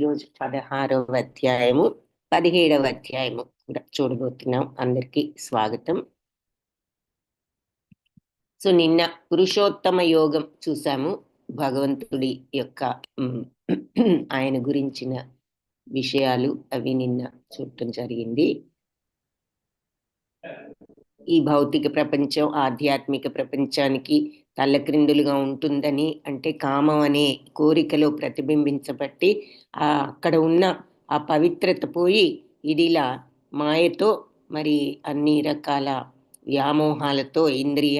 ఈరోజు 16వ అధ్యాయము 17వ అధ్యాయము కూడా చూడబోతున్నాం. అందరికీ స్వాగతం. సో నిన్న పురుషోత్తమ యోగం చూసాము. భగవంతుడి యొక్క ఆయన గురించిన విషయాలు అవి నిన్న చూడటం జరిగింది. ఈ భౌతిక ప్రపంచం ఆధ్యాత్మిక ప్రపంచానికి తల్లక్రిందులుగా ఉంటుందని, అంటే కామం అనే కోరికలో ప్రతిబింబించబట్టి అక్కడ ఉన్న ఆ పవిత్రత పోయి ఇదిలా మాయతో మరి అన్ని రకాల వ్యామోహాలతో, ఇంద్రియ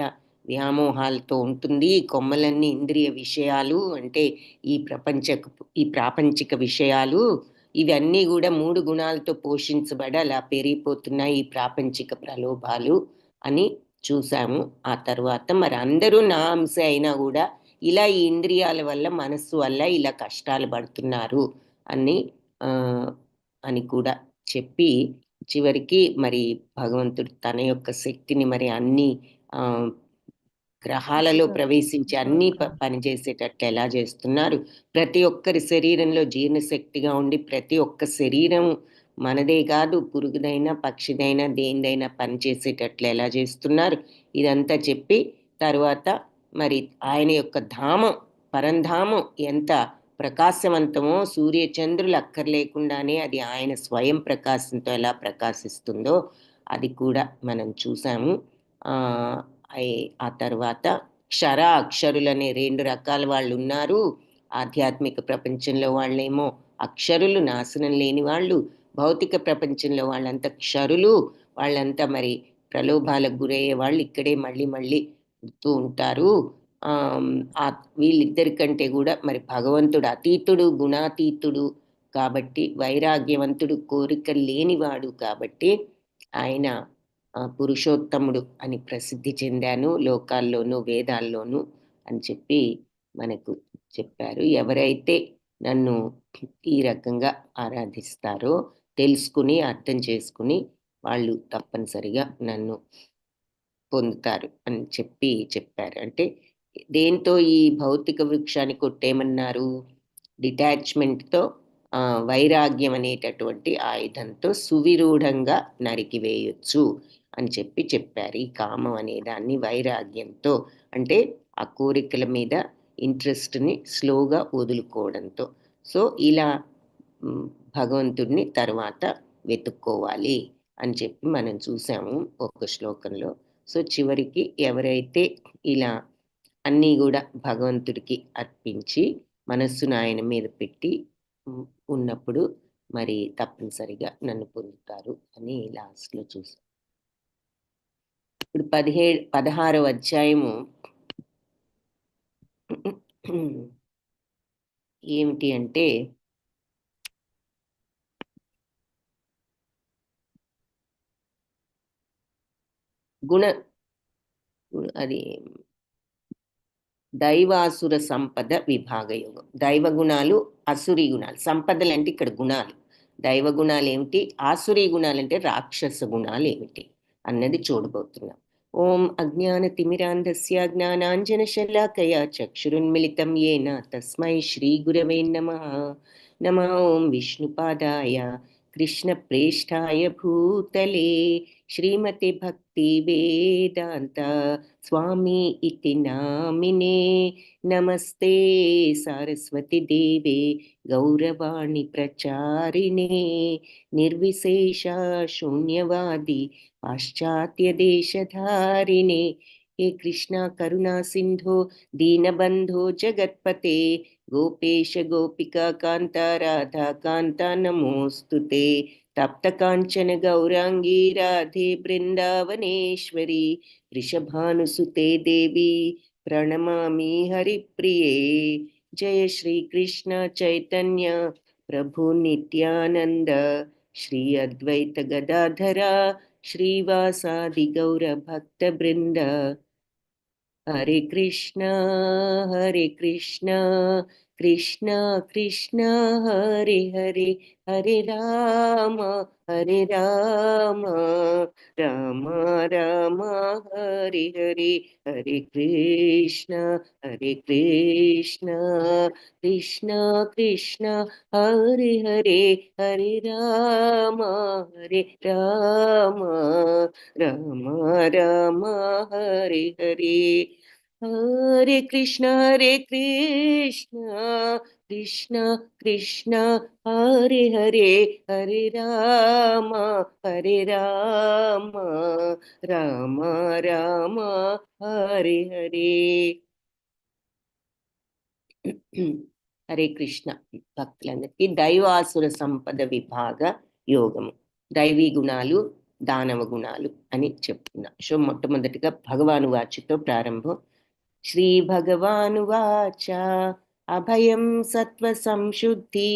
వ్యామోహాలతో ఉంటుంది. ఈ కొమ్మలన్నీ ఇంద్రియ విషయాలు, అంటే ఈ ప్రాపంచిక విషయాలు ఇవన్నీ కూడా 3 గుణాలతో పోషించబడి అలా పెరిగిపోతున్నాయి ఈ ప్రాపంచిక ప్రలోభాలు అని చూసాము. ఆ తర్వాత మరి అందరూ నా అంశ అయినా కూడా ఇలా ఈ ఇంద్రియాల వల్ల, మనస్సు వల్ల ఇలా కష్టాలు పడుతున్నారు అని కూడా చెప్పి చివరికి మరి భగవంతుడు తన యొక్క శక్తిని మరి అన్ని గ్రహాలలో ప్రవేశించి అన్ని పనిచేసేటట్లు ఎలా చేస్తున్నారు, ప్రతి ఒక్కరి శరీరంలో జీర్ణశక్తిగా ఉండి ప్రతి ఒక్క శరీరం మనదే కాదు పురుగుదైనా పక్షిదైనా దేనిదైనా పనిచేసేటట్లు ఎలా చేస్తున్నారు, ఇదంతా చెప్పి తర్వాత మరి ఆయన యొక్క ధామం పరంధామం ఎంత ప్రకాశవంతమో, సూర్య చంద్రులు అక్కర్లేకుండానే అది ఆయన స్వయం ప్రకాశంతో ఎలా ప్రకాశిస్తుందో అది కూడా మనం చూసాము. ఆ తర్వాత క్షర అక్షరులనే 2 రకాల వాళ్ళు ఉన్నారు. ఆధ్యాత్మిక ప్రపంచంలో వాళ్ళేమో అక్షరులు, నాశనం లేని వాళ్ళు. భౌతిక ప్రపంచంలో వాళ్ళంతా క్షరులు, వాళ్ళంతా మరి ప్రలోభాలకు గురయ్యే వాళ్ళు ఇక్కడే మళ్ళీ మళ్ళీ పుడుతూ ఉంటారు. వీళ్ళిద్దరికంటే కూడా మరి భగవంతుడు అతీతుడు, గుణాతీతుడు కాబట్టి, వైరాగ్యవంతుడు, కోరిక లేనివాడు కాబట్టి ఆయన పురుషోత్తముడు అని ప్రసిద్ధి చెందాను లోకాల్లోనూ వేదాల్లోనూ అని చెప్పి మనకు చెప్పారు. ఎవరైతే నన్ను ఈ రకంగా ఆరాధిస్తారో, తెలుసుకుని అర్థం చేసుకుని వాళ్ళు తప్పనిసరిగా నన్ను పొందుతారు అని చెప్పారు. అంటే దేంతో ఈ భౌతిక వృక్షాన్ని కొట్టేమన్నారు? డిటాచ్మెంట్తో, వైరాగ్యం అనేటటువంటి ఆయుధంతో సువిరూఢంగా నరికివేయొచ్చు అని చెప్పారు. ఈ కామం అనే దాన్ని వైరాగ్యంతో, అంటే ఆ కోరికల మీద ఇంట్రెస్ట్ని స్లోగా వదులుకోవడంతో. సో ఇలా భగవంతుడిని తర్వాత వెతుక్కోవాలి అని చెప్పి మనం చూసాము ఒక శ్లోకంలో. సో చివరికి ఎవరైతే ఇలా అన్నీ కూడా భగవంతుడికి అర్పించి మనస్సును ఆయన మీద పెట్టి ఉన్నప్పుడు మరి తప్పనిసరిగా నన్ను పొందుతారు అని లాస్ట్లో చూసాం. ఇప్పుడు 16వ అధ్యాయము ఏమిటి అంటే అది దైవాసుర సంపద విభాగ యోగం. దైవ గుణాలు, అసురీ గుణాలు. సంపదలు అంటే ఇక్కడ గుణాలు. దైవ గుణాలు ఏమిటి, ఆసురీ గుణాలు అంటే రాక్షస గుణాలు ఏమిటి అన్నది చూడబోతున్నాం. ఓం అజ్ఞానతిమిరాంధస్య జ్ఞానాంజనశలాకయా చక్షురున్మిళితం యేన తస్మై శ్రీ గురవే నమః. నమః ఓం విష్ణుపాదాయ కృష్ణప్రేష్ఠాయ భూతలే శ్రీమతే భక్తి వేదాంత స్వామి ఇతి నామినే. నమస్తే సారస్వతి దేవే గౌరవాణి ప్రచారిణే నిర్విశేష శూన్యవాది పాశ్చాత్య దేశధారిణే. हे कृष्णा करुणा सिंधो दीनबंधो जगत्पते गोपेश गोपिका कांता राधा कांता नमोस्तुते. तप्त कांचन गौरांगी राधे वृंदावनेश्वरी वृषभानुसुते देवी प्रणमामि हरिप्रिये. जय श्री कृष्ण चैतन्य प्रभु नित्यानंद श्री अद्वैत गदाधरा श्रीवासादि गौर भक्त वृंद. हरे कृष्णा కృష్ణ కృష్ణ హరి హరి హరి రామ హరి రామ రామ రామ హరి హరి హరి కృష్ణ హరి కృష్ణ కృష్ణ కృష్ణ హరి హరి హరి రామ హరి రామ రామ రామ హరి హరి హరే కృష్ణ కృష్ణ కృష్ణ హరే హరే హరే రామ రామ రామ హరే హరే. హరే కృష్ణ. భక్తులందరికీ దైవాసుర సంపద విభాగ యోగము, దైవీ గుణాలు దానవ గుణాలు అని చెప్తున్నా. సో మొట్టమొదటిగా భగవాను వాచితో ప్రారంభం. శ్రీ భగవానువాచ అభయం సత్వ సంశుద్ధి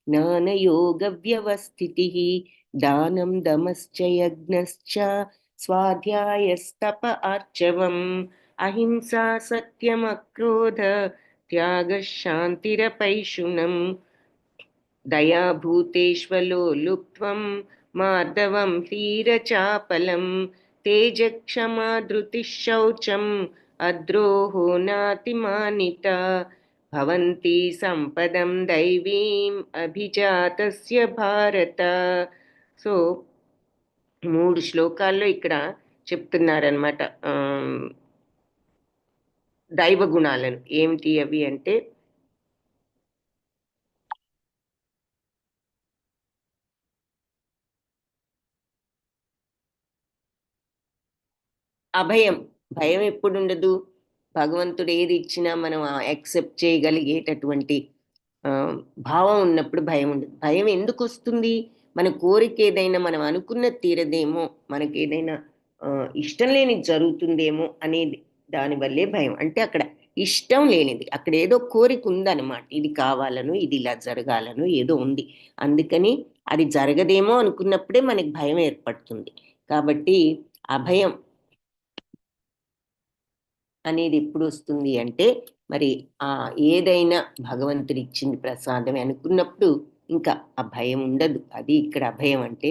జ్ఞానయోగ వ్యవస్థితి దానం దమశ్చ యజ్ఞశ్చ స్వాధ్యాయస్తప ఆర్చవం అహింసా సత్యమక్రోధ త్యాగ శాంతిరపైశునం దయాభూతేష్వలో లుప్త్వం మాధవం ధీరచాపలం తేజక్షమా ధృతిః శౌచం అద్రోహో నాతిమానిత భవంతి సంపదం దైవీం అభిజాతస్య భారత. సో 3 శ్లోకాల్లో ఇక్కడ చెప్తున్నారనమాట దైవ గుణాలను. ఏమిటి అవి అంటే అభయం. భయం ఎప్పుడు ఉండదు? భగవంతుడు ఏది ఇచ్చినా మనం యాక్సెప్ట్ చేయగలిగేటటువంటి భావం ఉన్నప్పుడు భయం ఉండదు. భయం ఎందుకు వస్తుంది? మన కోరిక ఏదైనా మనం అనుకున్నది తీరదేమో, మనకి ఏదైనా ఇష్టం లేనిది జరుగుతుందేమో అనేది దానివల్లే భయం. అంటే అక్కడ ఇష్టం లేనిది, అక్కడ ఏదో కోరిక ఉందన్నమాట. ఇది కావాలను, ఇది ఇలా జరగాలను ఏదో ఉంది. అందుకని అది జరగదేమో అనుకున్నప్పుడే మనకి భయం ఏర్పడుతుంది. కాబట్టి అభయం అనేది ఎప్పుడు వస్తుంది అంటే మరి ఏదైనా భగవంతుడు ఇచ్చింది ప్రసాదమే అనుకున్నప్పుడు ఇంకా ఆ భయం ఉండదు. అది ఇక్కడ అభయం అంటే.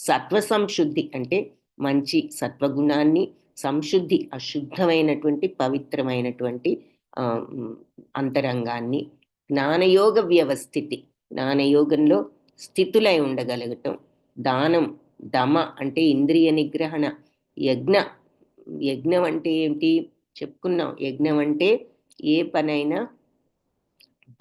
సత్వ సంశుద్ధి అంటే మంచి సత్వగుణాన్ని, సంశుద్ధి అశుద్ధమైనటువంటి పవిత్రమైనటువంటి అంతరంగాన్ని, జ్ఞానయోగ వ్యవస్థితి జ్ఞానయోగంలో స్థితులై ఉండగలగటం, దానం దమ అంటే ఇంద్రియ నిగ్రహణ, యజ్ఞం అంటే ఏంటి చెప్పుకున్నాం. యజ్ఞం అంటే ఏ పనైనా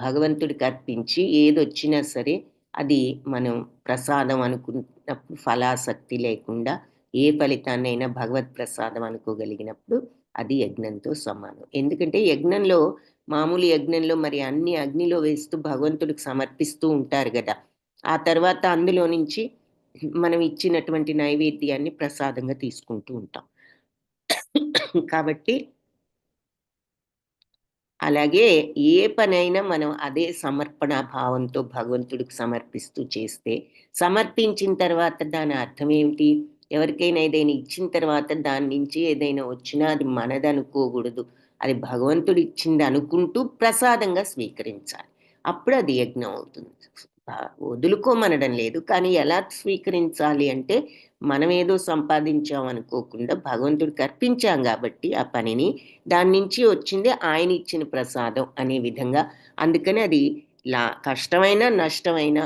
భగవంతుడికి అర్పించి ఏదొచ్చినా సరే అది మనం ప్రసాదం అనుకున్నప్పుడు ఫలాసక్తి లేకుండా ఏ ఫలితాన్నైనా భగవత్ ప్రసాదం అనుకోగలిగినప్పుడు అది యజ్ఞంతో సమానం. ఎందుకంటే యజ్ఞంలో, మామూలు యజ్ఞంలో మరి అన్ని అగ్నిలో వేస్తూ భగవంతుడికి సమర్పిస్తూ ఉంటారు కదా. ఆ తర్వాత అందులో నుంచి మనం ఇచ్చినటువంటి నైవేద్యాన్ని ప్రసాదంగా తీసుకుంటూ ఉంటాం. కాబట్టి అలాగే ఏ పనైనా మనం అదే సమర్పణ భావంతో భగవంతుడికి సమర్పిస్తూ చేస్తే, సమర్పించిన తర్వాత దాని అర్థం ఏమిటి? ఎవరికైనా ఏదైనా ఇచ్చిన తర్వాత దాని నుంచి ఏదైనా వచ్చినా అది మనదనుకోకూడదు. అది భగవంతుడు ఇచ్చింది అనుకుంటూ ప్రసాదంగా స్వీకరించాలి. అప్పుడు అది యజ్ఞం అవుతుంది. వదులుకోమనడం లేదు, కానీ ఎలా స్వీకరించాలి అంటే మనం ఏదో సంపాదించాం అనుకోకుండా భగవంతుడికి అర్పించాం కాబట్టి ఆ పనిని, దాని నుంచి వచ్చింది ఆయన ఇచ్చిన ప్రసాదం అనే విధంగా. అందుకని అది కష్టమైన నష్టమైన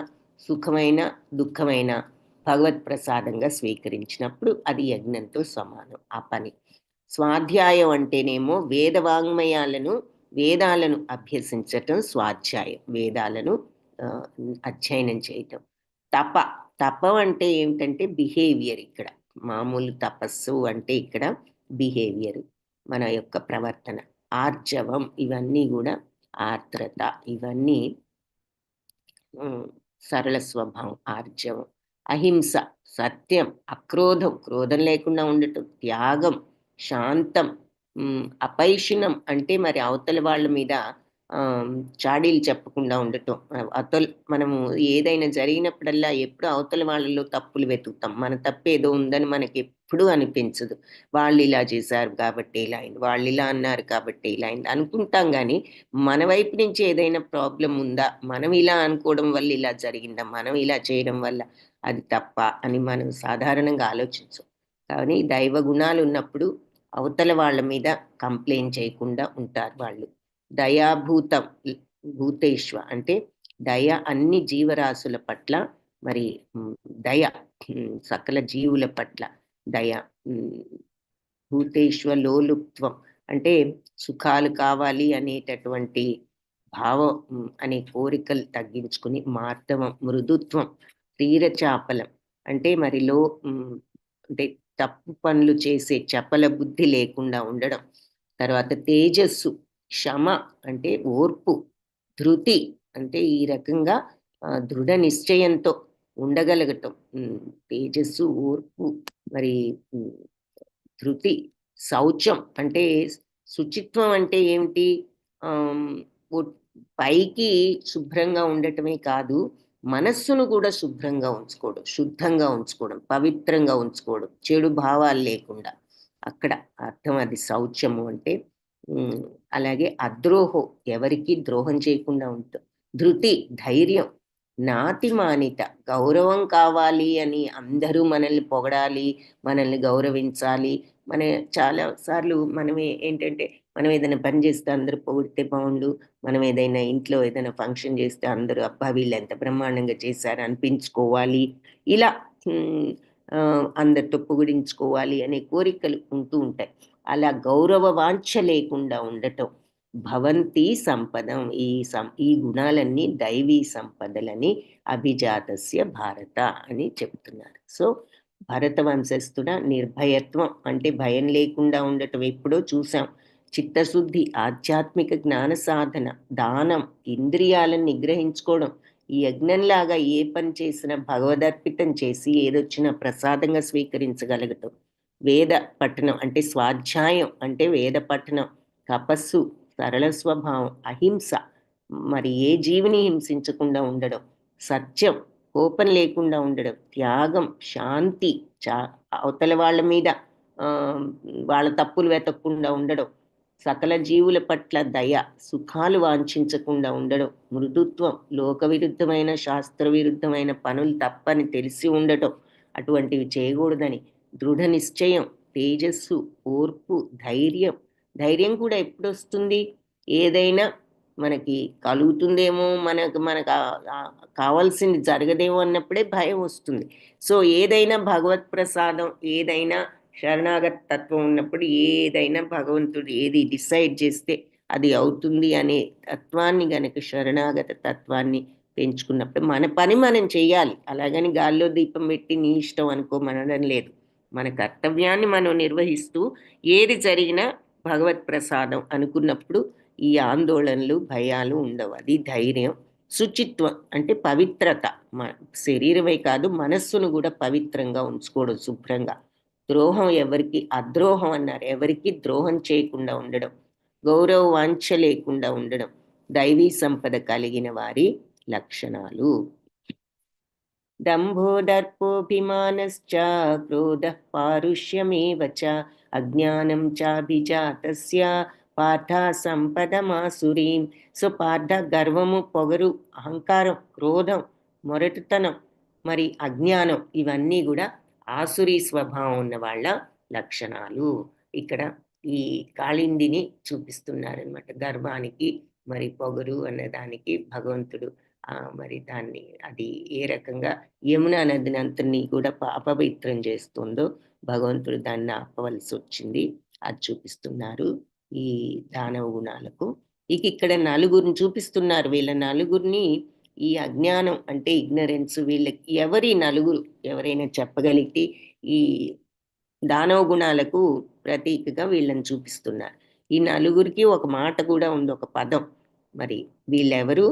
సుఖమైన దుఃఖమైన భగవత్ ప్రసాదంగా స్వీకరించినప్పుడు అది యజ్ఞంతో సమానం ఆ పని. స్వాధ్యాయం అంటేనేమో వేదాలను అభ్యసించటం స్వాధ్యాయం, వేదాలను అధ్యయనం చేయటం. తపం అంటే ఏమిటంటే బిహేవియర్. ఇక్కడ మామూలు తపస్సు అంటే ఇక్కడ బిహేవియర్, మన యొక్క ప్రవర్తన. ఆర్జవం ఇవన్నీ కూడా, ఆర్ద్రత ఇవన్నీ సరళ స్వభావం, ఆర్జవం. అహింస సత్యం, అక్రోధం క్రోధం లేకుండా ఉండటం, త్యాగం శాంతం, అపైషునం అంటే మరి అవతల వాళ్ళ మీద చాడీలు చెప్పకుండా ఉండటం. మనము ఏదైనా జరిగినప్పుడల్లా ఎప్పుడు అవతల వాళ్ళలో తప్పులు వెతుకుతాం. మన తప్పేదో ఉందని మనకెప్పుడూ అనిపించదు. వాళ్ళిలా చేశారు కాబట్టి ఇలా అయింది. వాళ్ళిలా అన్నారు కాబట్టి ఇలా అయింది అనుకుంటాం గానీ, మన వైపు నుంచి ఏదైనా ప్రాబ్లమ్ ఉందా? మనం ఇలా అనుకోవడం వల్ల ఇలా జరిగిందా? మనం ఇలా చేయడం వల్ల అది తప్పా? అని మనం సాధారణంగా ఆలోచించం. కానీ దైవ గుణాలున్నప్పుడు అవతల వాళ్ళ మీద కంప్లెయింట్ చేయకుండా ఉంటారు వాళ్ళు. దయాభూతం భూతేష్వ అంటే దయ అన్ని జీవరాశుల పట్ల మరి హ్మ్, దయ సకల జీవుల పట్ల దయ. హ్మ్, భూతేష్వ లోలుప్త్వం అంటే సుఖాలు కావాలి అనేటటువంటి భావం అనే కోరికలు తగ్గించుకుని మార్దవం, మృదుత్వం, తీరచాపలం అంటే అంటే తప్పు పనులు చేసే చపల బుద్ధి లేకుండా ఉండడం. తర్వాత తేజస్సు, క్షమ అంటే ఓర్పు, ధృతి అంటే ఈ రకంగా దృఢ నిశ్చయంతో ఉండగలగటం. తేజస్సు, ఓర్పు, మరి హ్మ్, ధృతి, శౌచం అంటే శుచిత్వం అంటే ఏమిటి? ఆహ్, ఒట్ పైకి శుభ్రంగా ఉండటమే కాదు, మనస్సును కూడా శుభ్రంగా ఉంచుకోవడం, శుద్ధంగా ఉంచుకోవడం, పవిత్రంగా ఉంచుకోవడం, చెడు భావాలు లేకుండా. అక్కడ అర్థం అది శౌచము అంటే. హ్మ్. అలాగే అద్రోహం ఎవరికీ ద్రోహం చేయకుండా ఉండటం. ధృతి, ధైర్యం, నాతి మానిత గౌరవం కావాలి అని అందరూ మనల్ని పొగడాలి, మనల్ని గౌరవించాలి. మన చాలా సార్లు మనమే ఏంటంటే, మనం ఏదైనా పని చేస్తే అందరూ పొగిడితే బావుండు. మనం ఏదైనా ఇంట్లో ఏదైనా ఫంక్షన్ చేస్తే అందరూ అబ్బా! వీళ్ళెంత బ్రహ్మాండంగా చేశారు అనిపించుకోవాలి. ఇలా హ్మ్. అందరితో పొగిడించుకోవాలి అనే కోరికలు ఉంటూ ఉంటాయి. అలా గౌరవ వాంఛ లేకుండా ఉండటం. భవంతి సంపదం. ఈ గుణాలన్నీ దైవీ సంపదలని అభిజాతస్య భారత అని చెప్తున్నారు. సో, భరత వంశస్థుడ నిర్భయత్వం అంటే భయం లేకుండా ఉండటం ఎప్పుడో చూసాం. చిత్తశుద్ధి, ఆధ్యాత్మిక జ్ఞాన సాధన, దానం, ఇంద్రియాలను నిగ్రహించుకోవడం. ఈ యజ్ఞంలాగా ఏ పని చేసినా భగవదర్పితం చేసి ఏదొచ్చినా ప్రసాదంగా స్వీకరించగలగటం. వేద పఠనం అంటే స్వాధ్యాయం అంటే వేద పఠనం, తపస్సు, సరళ స్వభావం, అహింస మరి ఏ జీవిని హింసించకుండా ఉండడం, సత్యం కోపం లేకుండా ఉండడం, త్యాగం, శాంతి, చా అవతల వాళ్ళ మీద వాళ్ళ తప్పులు వెతకకుండా ఉండడం, సకల జీవుల పట్ల దయ, సుఖాలు వాంఛించకుండా ఉండడం, మృదుత్వం, లోక విరుద్ధమైన, శాస్త్ర విరుద్ధమైన పనులు తప్పని తెలిసి ఉండటం, అటువంటివి చేయకూడదని, దృఢ నిశ్చయం, తేజస్సు, ఓర్పు, ధైర్యం. ధైర్యం కూడా ఎప్పుడొస్తుంది? ఏదైనా మనకి కలుగుతుందేమో, మనకు కావాల్సింది జరగదేమో అన్నప్పుడే భయం వస్తుంది. సో, ఏదైనా భగవత్ ప్రసాదం, ఏదైనా శరణాగత తత్వం ఉన్నప్పుడు ఏదైనా భగవంతుడు ఏది డిసైడ్ చేస్తే అది అవుతుంది అనే తత్వాన్ని గనక శరణాగత తత్వాన్ని పెంచుకున్నప్పుడు మన పని మనం చెయ్యాలి. అలాగని గాల్లో దీపం పెట్టి నీ ఇష్టం అనుకోమనడం లేదు. మన కర్తవ్యాన్ని మనం నిర్వహిస్తూ ఏది జరిగినా భగవత్ ప్రసాదం అనుకున్నప్పుడు ఈ ఆందోళనలు, భయాలు ఉండవు. అది ధైర్యం. శుచిత్వం అంటే పవిత్రత. మ శరీరమే కాదు మనస్సును గూడా పవిత్రంగా ఉంచుకోవడం శుభ్రంగా. ద్రోహం ఎవరికీ అద్రోహం అన్నారు. ఎవరికీ ద్రోహం చేయకుండా ఉండడం. గౌరవ వాంఛ లేకుండా ఉండడం. దైవీ సంపద కలిగిన వారి లక్షణాలు. दम्भो दर्पोऽभिमानश्च क्रोधः पारुष्यमेव च अज्ञानं चाभिजातस्य పార్థ సంపదమాసురీం. సో పార్థ గర్వము, పొగరు, అహంకారం, క్రోధం, మొరటుతనం, మరి అజ్ఞానం ఇవన్నీ కూడా ఆసురీ స్వభావం ఉన్న వాళ్ళ లక్షణాలు. ఇక్కడ ఈ కాళిందిని చూపిస్తున్నారనమాట. గర్వానికి మరి పొగరు అన్నదానికి భగవంతుడు మరి దాన్ని అది ఏ రకంగా యమునా నదిని అంతని కూడా అపవిత్రం చేస్తుందో భగవంతుడు దాన్ని ఆపవలసి వచ్చింది. అది చూపిస్తున్నారు ఈ దానవ గుణాలకు. ఇక్కడ నలుగురిని చూపిస్తున్నారు. వీళ్ళ నలుగురిని ఈ అజ్ఞానం అంటే ఇగ్నరెన్స్ వీళ్ళకి ఎవరి నలుగురు ఎవరైనా చెప్పగలిగితే ఈ దానవ గుణాలకు ప్రతీకగా వీళ్ళని చూపిస్తున్నారు. ఈ నలుగురికి ఒక మాట కూడా ఉంది, ఒక పదం. మరి వీళ్ళెవరు,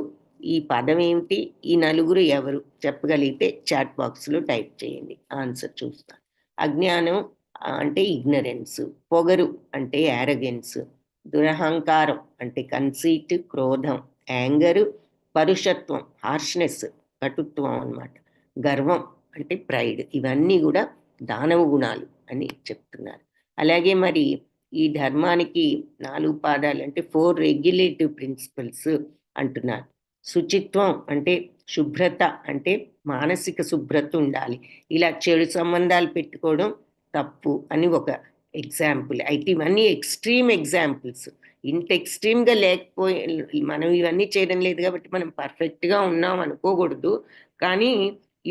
ఈ పదం ఏమిటి, ఈ నలుగురు ఎవరు చెప్పగలిగితే చాట్ బాక్స్లో టైప్ చేయండి, ఆన్సర్ చూస్తాను. అజ్ఞానం అంటే ఇగ్నరెన్స్, పొగరు అంటే యారగెన్స్, దురహంకారం అంటే కన్సీట్, క్రోధం, యాంగరు, పరుషత్వం, హార్ష్నెస్, కటుత్వం అన్నమాట. గర్వం అంటే ప్రైడ్. ఇవన్నీ కూడా దానవ గుణాలు అని చెప్తున్నారు. అలాగే మరి ఈ ధర్మానికి 4 పాదాలు అంటే 4 రెగ్యులేటివ్ ప్రిన్సిపల్స్ అంటున్నారు. శుచిత్వం అంటే శుభ్రత అంటే మానసిక శుభ్రత ఉండాలి. ఇలా చెడు సంబంధాలు పెట్టుకోవడం తప్పు అని ఒక ఎగ్జాంపుల్. అయితే ఇవన్నీ ఎక్స్ట్రీమ్ ఎగ్జాంపుల్స్. ఇంత ఎక్స్ట్రీమ్గా లేకపోయి మనం ఇవన్నీ చేయడం లేదు కాబట్టి మనం పర్ఫెక్ట్గా ఉన్నాం అనుకోకూడదు. కానీ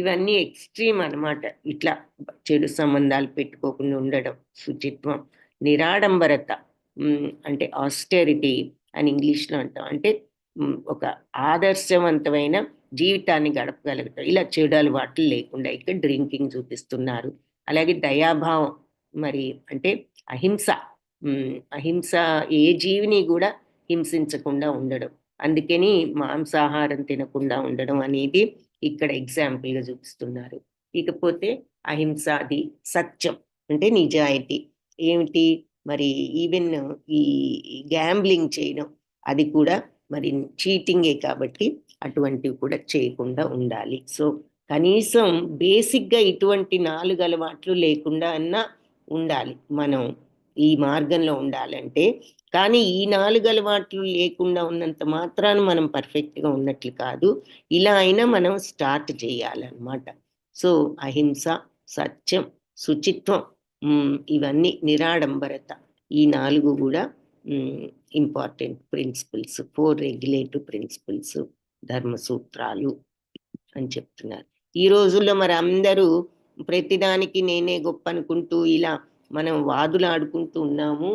ఇవన్నీ ఎక్స్ట్రీమ్ అన్నమాట. ఇట్లా చెడు సంబంధాలు పెట్టుకోకుండా ఉండడం, శుచిత్వం, నిరాడంబరత అంటే ఆస్టెరిటీ అని ఇంగ్లీష్లో అంటాం. అంటే ఒక ఆదర్శవంతమైన జీవితాన్ని గడపగలుగుతాం. ఇలా చెడు అలవాట్లు లేకుండా ఇక్కడ డ్రింకింగ్ చూపిస్తున్నారు. అలాగే దయాభావం మరి అంటే అహింస. అహింస ఏ జీవిని కూడా హింసించకుండా ఉండడం. అందుకని మాంసాహారం తినకుండా ఉండడం అనేది ఇక్కడ ఎగ్జాంపుల్గా చూపిస్తున్నారు. ఇకపోతే అహింసాది సత్యం అంటే నిజాయితీ. ఏమిటి మరి ఈవెన్ ఈ గ్యాంబ్లింగ్ చేయడం అది కూడా మరి చీటింగే కాబట్టి అటువంటివి కూడా చేయకుండా ఉండాలి. సో కనీసం బేసిక్గా ఇటువంటి 4 అలవాట్లు లేకుండా అన్నా ఉండాలి మనం ఈ మార్గంలో ఉండాలంటే. కానీ ఈ 4 అలవాట్లు లేకుండా ఉన్నంత మాత్రాన మనం పర్ఫెక్ట్గా ఉన్నట్లు కాదు. ఇలా అయినా మనం స్టార్ట్ చేయాలన్నమాట. సో అహింస, సత్యం, శుచిత్వం, ఇవన్నీ నిరాడంబరత, ఈ 4 కూడా ఇంపార్టెంట్ ప్రిన్సిపల్స్, 4 రెగ్యులేటివ్ ప్రిన్సిపల్స్, ధర్మ సూత్రాలు అని చెప్తున్నారు. ఈ రోజుల్లో మరి అందరూ ప్రతిదానికి నేనే గొప్ప అనుకుంటూ ఇలా మనం వాదులాడుకుంటూ ఉన్నాము.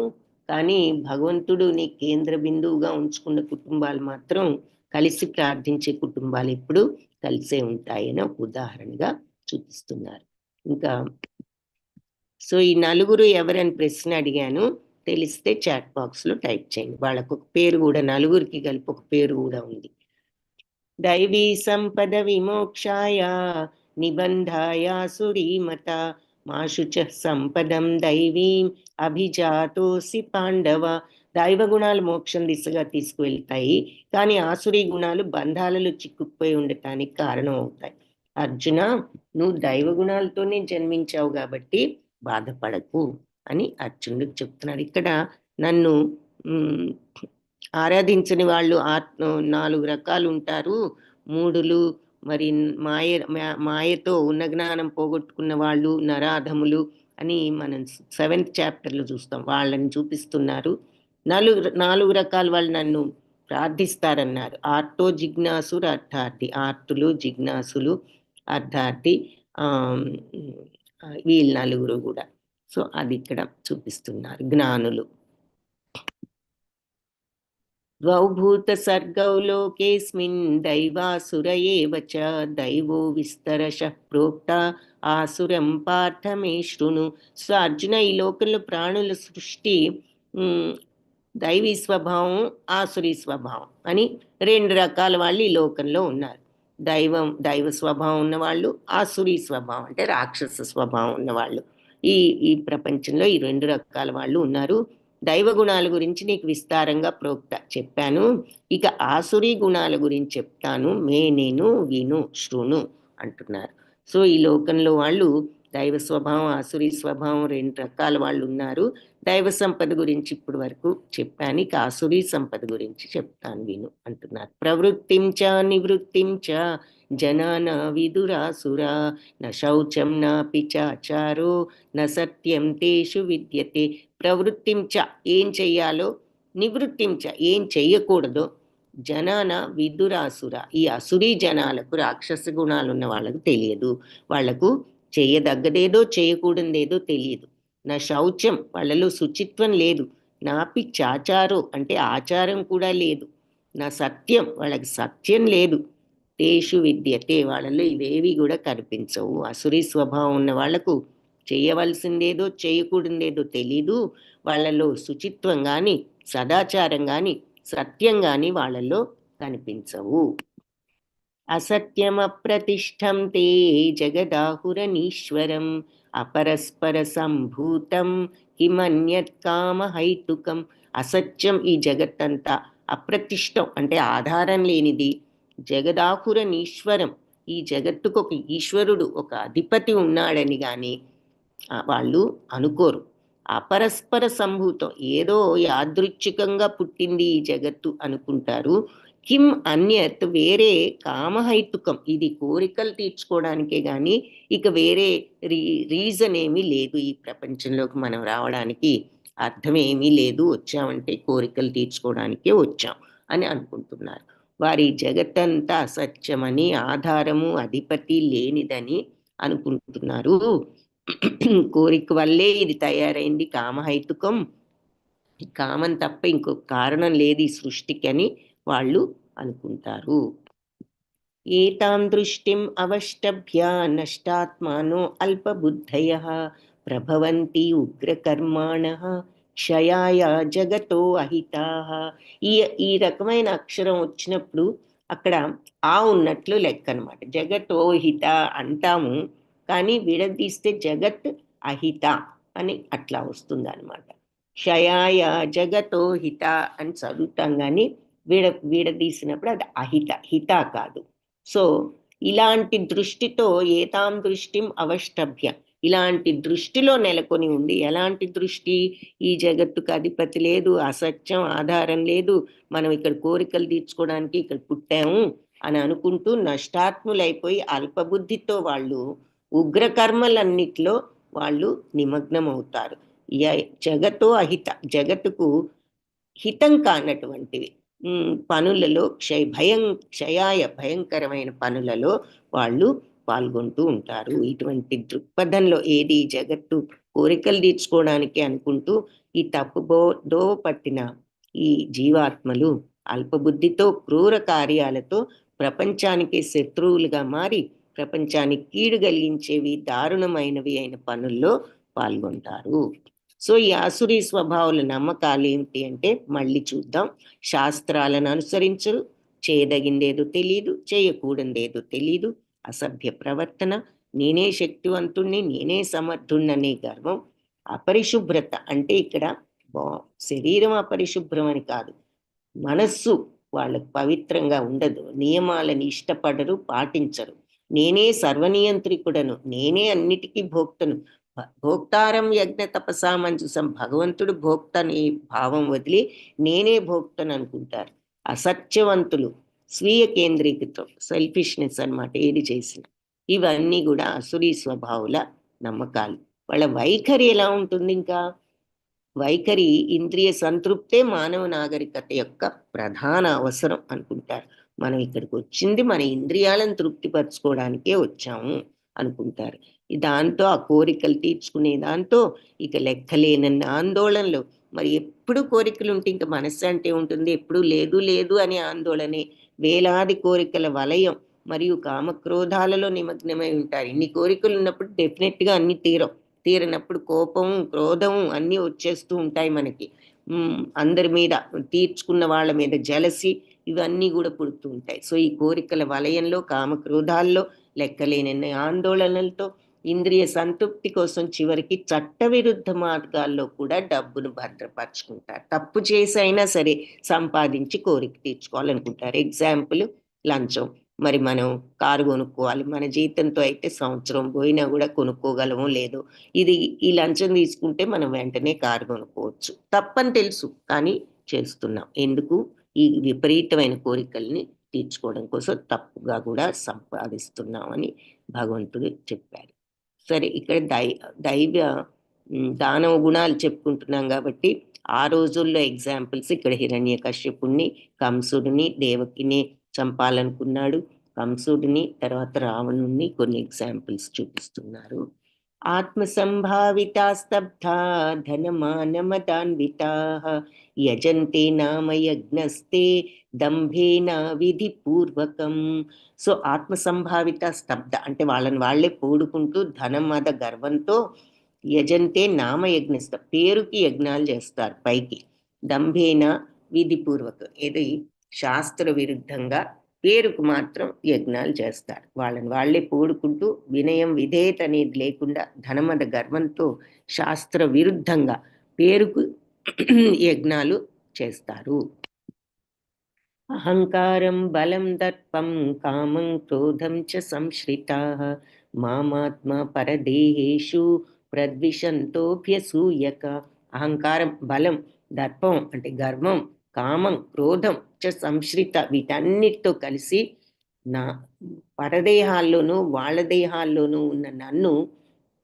కానీ భగవంతుడుని కేంద్ర బిందువుగా ఉంచుకున్న కుటుంబాలు మాత్రం కలిసి ప్రార్థించే కుటుంబాలు ఎప్పుడు కలిసే ఉంటాయని ఒక ఉదాహరణగా చూపిస్తున్నారు. ఇంకా సో ఈ 4 ఎవరని ప్రశ్న అడిగాను. తెలిస్తే చాట్ బాక్స్లో టైప్ చేయండి. వాళ్ళకు ఒక పేరు కూడా 4కి కలిపి ఒక పేరు కూడా ఉంది. దైవీ సంపద విమోక్షాయ నిబంధాయ సురీమత మాశుచ సంపదం దైవీం అభిజాతోసి పాండవ. దైవ గుణాలు మోక్షం దిశగా తీసుకువెళ్తాయి, కానీ ఆసురీ గుణాలు బంధాలలో చిక్కుకుపోయి ఉండటానికి కారణం అవుతాయి. అర్జున, నువ్వు దైవ గుణాలతోనే జన్మించావు కాబట్టి బాధపడకు అని అర్జునుడికి చెప్తున్నారు. ఇక్కడ నన్ను ఆరాధించని వాళ్ళు 4 రకాలు ఉంటారు. మూఢులు, మరి మాయతో ఉన్న జ్ఞానం పోగొట్టుకున్న వాళ్ళు, నరాధములు అని మనం 7th చాప్టర్లో చూస్తాం. వాళ్ళని చూపిస్తున్నారు. 4 రకాల వాళ్ళు నన్ను ప్రార్థిస్తారన్నారు. ఆర్తో జిజ్ఞాసురు అర్థార్థి. ఆర్తులు, జిజ్ఞాసులు, అర్థార్థి, వీళ్ళు 4 కూడా. సో అది ఇక్కడ చూపిస్తున్నారు. జ్ఞానులు. ద్వౌ భూత సర్గౌ లోకేస్మిన్ దైవాసుర ఏవ చ దైవో విస్తరశః ప్రోక్త ఆసురం పార్థ మే శృణు. సో అర్జున, ఈ లోకంలో ప్రాణుల సృష్టి దైవీ స్వభావం, ఆసురీ స్వభావం అని 2 రకాల వాళ్ళు ఈ లోకంలో ఉన్నారు. దైవ స్వభావం ఉన్నవాళ్ళు, ఆసురీ స్వభావం అంటే రాక్షస స్వభావం ఉన్నవాళ్ళు. ఈ ప్రపంచంలో ఈ 2 రకాల వాళ్ళు ఉన్నారు. దైవ గుణాల గురించి నీకు విస్తారంగా ప్రోక్త చెప్పాను. ఇక ఆసురీ గుణాల గురించి చెప్తాను. నేను విను, శృణు అంటున్నారు. సో ఈ లోకంలో వాళ్ళు దైవ స్వభావం, ఆసురీ స్వభావం 2 రకాల వాళ్ళు ఉన్నారు. దైవ సంపద గురించి ఇప్పుడు వరకు చెప్పాను, ఇక ఆసురీ సంపద గురించి చెప్తాను, విను అంటున్నారు. ప్రవృత్తించ నివృత్తించ జనాన విదురాసురా న శౌచం నాపి చాచారో న సత్యం తేషు విద్యతే. ప్రవృత్తించ ఏం చెయ్యాలో, నివృత్తించ ఏం చెయ్యకూడదో, జనాన విదురాసుర ఈ అసురీ జనాలకు, రాక్షస గుణాలు ఉన్న వాళ్ళకు తెలియదు. వాళ్లకు చేయదగ్గదేదో చేయకూడదేదో తెలియదు. నా శౌచం వాళ్ళలో శుచిత్వం లేదు. నాపి చాచారో అంటే ఆచారం కూడా లేదు. నా సత్యం వాళ్ళకి సత్యం లేదు. తేషు విద్యతే వాళ్ళలో ఇవేవి కూడా కనిపించవు. అసురీ స్వభావం ఉన్న వాళ్లకు చేయవలసిందేదో చేయకూడదేదో తెలీదు. వాళ్ళలో శుచిత్వం కానీ, సదాచారం కానీ, సత్యం కానీ వాళ్ళలో కనిపించవు. అసత్యమప్రతిష్టం తే జగదాహురనీశ్వరం అపరస్పర సంభూతం కిమన్యత్ కామహైతుకం. అసత్యం ఈ జగత్తంతా, అప్రతిష్టం అంటే ఆధారం లేనిది, జగదాకురనీశ్వరం ఈ జగత్తుకు ఒక ఈశ్వరుడు ఒక అధిపతి ఉన్నాడని కానీ వాళ్ళు అనుకోరు. అపరస్పర సంభూతం, ఏదో యాదృచ్ఛికంగా పుట్టింది ఈ జగత్తు అనుకుంటారు. కిం అన్యత్, వేరే కామహైతుకం, ఇది కోరికలు తీర్చుకోవడానికే కానీ ఇక వేరే రీజన్ ఏమీ లేదు. ఈ ప్రపంచంలోకి మనం రావడానికి అర్థం ఏమీ లేదు, వచ్చామంటే కోరికలు తీర్చుకోవడానికే వచ్చాం అని అనుకుంటున్నారు. వారి జగత్తంతా అసత్యమని, ఆధారము అధిపతి లేనిదని అనుకుంటున్నారు. కోరిక వల్లే ఇది తయారైంది కామహైతుకం, కామం తప్ప ఇంకొక కారణం లేదు ఈ సృష్టికి అని వాళ్ళు అనుకుంటారు. ఏతాం దృష్టిం అవష్టభ్య నష్టాత్మానో అల్పబుద్ధయః ప్రభవంతి ఉగ్రకర్మాణః క్షయాయ జగతో అహితాః. ఈ ఈ రకమైన అక్షరం వచ్చినప్పుడు అక్కడ ఆ ఉన్నట్లు లెక్క అనమాట. జగతో హిత అంటాము, కానీ విడదీస్తే జగత్ అహిత అని అట్లా వస్తుంది అనమాట. క్షయాయ జగతో హిత అని చదువుతాం, కానీ విడదీసినప్పుడు అది అహిత, హిత కాదు. సో ఇలాంటి దృష్టితో ఏతాం దృష్టిం అవష్టభ్య, ఇలాంటి దృష్టిలో నెలకొని ఉంది. ఎలాంటి దృష్టి? ఈ జగత్తుకు అధిపతి లేదు, అసత్యం, ఆధారం లేదు, మనం ఇక్కడ కోరికలు తీర్చుకోవడానికి ఇక్కడ పుట్టాము అని అనుకుంటూ నష్టాత్ములైపోయి అల్పబుద్ధితో వాళ్ళు ఉగ్రకర్మలన్నిట్లో వాళ్ళు నిమగ్నం అవుతారు. జగతో అహిత, జగత్తుకు హితం కానటువంటివి పనులలో క్షయాయ భయంకరమైన పనులలో వాళ్ళు పాల్గొంటూ ఉంటారు. ఇటువంటి దృక్పథంలో ఏది జగత్తు కోరికలు తీర్చుకోవడానికి అనుకుంటూ ఈ తప్పుదో పట్టిన ఈ జీవాత్మలు అల్పబుద్ధితో క్రూర కార్యాలతో ప్రపంచానికి శత్రువులుగా మారి ప్రపంచానికి కీడు కలిగించేవి దారుణమైనవి అయిన పనుల్లో పాల్గొంటారు. సో ఈ ఆసురీ స్వభావాల నమ్మకాలు ఏమిటి అంటే మళ్ళీ చూద్దాం. శాస్త్రాలను అనుసరించరు, చేయదగిందేదో తెలియదు, చేయకూడదేదో తెలియదు, అసభ్య ప్రవర్తన, నేనే శక్తివంతుణ్ణి, నేనే సమర్థుణ్ణనే గర్వం, అపరిశుభ్రత అంటే ఇక్కడ శరీరం అపరిశుభ్రం అని కాదు, మనస్సు వాళ్ళకు పవిత్రంగా ఉండదు, నియమాలను ఇష్టపడరు, పాటించరు. నేనే సర్వనియంత్రికుడను, నేనే అన్నిటికీ భోక్తను, భోక్తారం యజ్ఞ తపసామంజుసం, భగవంతుడు భోక్తని భావం వదిలి నేనే భోక్తను అనుకుంటారు. అసత్యవంతులు, స్వీయ కేంద్రీకృతం, సెల్ఫిష్నెస్ అన్నమాట ఏది చేసిన. ఇవన్నీ కూడా అసురీ స్వభావుల నమ్మకాలు. వాళ్ళ వైఖరి ఎలా ఉంటుంది? ఇంకా వైఖరి ఇంద్రియ సంతృప్తే మానవ నాగరికత యొక్క ప్రధాన అవసరం అనుకుంటారు. మనం ఇక్కడికి వచ్చింది మన ఇంద్రియాలను తృప్తిపరచుకోవడానికే వచ్చాము అనుకుంటారు. దాంతో ఆ కోరికలు తీర్చుకునే దాంతో ఇక లెక్కలేనన్న ఆందోళనలు. మరి ఎప్పుడు కోరికలు ఉంటే ఇంకా మనస్సు అంటే ఉంటుంది, ఎప్పుడు లేదు లేదు అనే ఆందోళనే. వేలాది కోరికల వలయం మరియు కామక్రోధాలలో నిమగ్నమై ఉంటారు. ఇన్ని కోరికలు ఉన్నప్పుడు డెఫినెట్గా అన్ని తీరనప్పుడు కోపం, క్రోధం అన్నీ వచ్చేస్తూ ఉంటాయి మనకి. అందరి మీద, తీర్చుకున్న వాళ్ళ మీద జలసి, ఇవన్నీ కూడా పుడుతూ ఉంటాయి. సో ఈ కోరికల వలయంలో, కామక్రోధాల్లో, లెక్కలేని ఆందోళనలతో ఇంద్రియ సంతృప్తి కోసం చివరికి చట్టవిరుద్ధ మార్గాల్లో కూడా డబ్బును భద్రపరచుకుంటారు. తప్పు చేసి అయినా సరే సంపాదించి కోరిక తీర్చుకోవాలనుకుంటారు. ఎగ్జాంపుల్ లంచం. మరి మనం కారు కొనుక్కోవాలి, మన జీతంతో అయితే సంవత్సరం పోయినా కూడా కొనుక్కోగలమో లేదో, ఇది ఈ లంచం తీసుకుంటే మనం వెంటనే కారు కొనుక్కోవచ్చు. తప్పని తెలుసు కానీ చేస్తున్నాం. ఎందుకు? ఈ విపరీతమైన కోరికల్ని తీర్చుకోవడం కోసం తప్పుగా కూడా సంపాదిస్తున్నామని భగవంతుడు చెప్పారు. సరే, ఇక్కడ దైవ దానవ గుణాలు చెప్పుకుంటున్నాం కాబట్టి ఆ రోజుల్లో ఎగ్జాంపుల్స్ ఇక్కడ హిరణ్యకశ్యపుణ్ణి, కంసుడిని, దేవకిని చంపాలనుకున్నాడు. కంసుడిని, తర్వాత రావణుణ్ణి కొన్ని ఎగ్జాంపుల్స్ చూపిస్తున్నారు. ఆత్మ సంభావితా స్తబ్ధా ధనమానమదాన్వితా యజంతే నామ యజ్ఞస్తే దంభేన విధి పూర్వకం. సో ఆత్మ సంభావిత స్తబ్ధ అంటే వాళ్ళని వాళ్లే పోడుకుంటూ ధనం మద గర్వంతో యజంతే నామయజ్ఞస్త పేరుకి యజ్ఞాలు చేస్తారు పైకి. దంభేన విధిపూర్వకం, ఇది శాస్త్ర విరుద్ధంగా పేరుకు మాత్రం యజ్ఞాలు చేస్తారు. వాళ్ళని వాళ్ళే పోడుకుంటూ వినయం విధేయత అనేది లేకుండా ధనమద గర్వంతో శాస్త్ర విరుద్ధంగా పేరుకు యజ్ఞాలు చేస్తారు. అహంకారం బలం దర్పం కామం క్రోధం చ సంశ్రితాః మామాత్మ పరదేహేషు ప్రద్విషంతోభ్యసూయక. అహంకారం, బలం, దర్పం అంటే గర్వం, కామం, క్రోధం చ సంశ్రిత, వీటన్నిటితో కలిసి నా పరదేహాల్లోనూ వాళ్ళ దేహాల్లోనూ ఉన్న నన్ను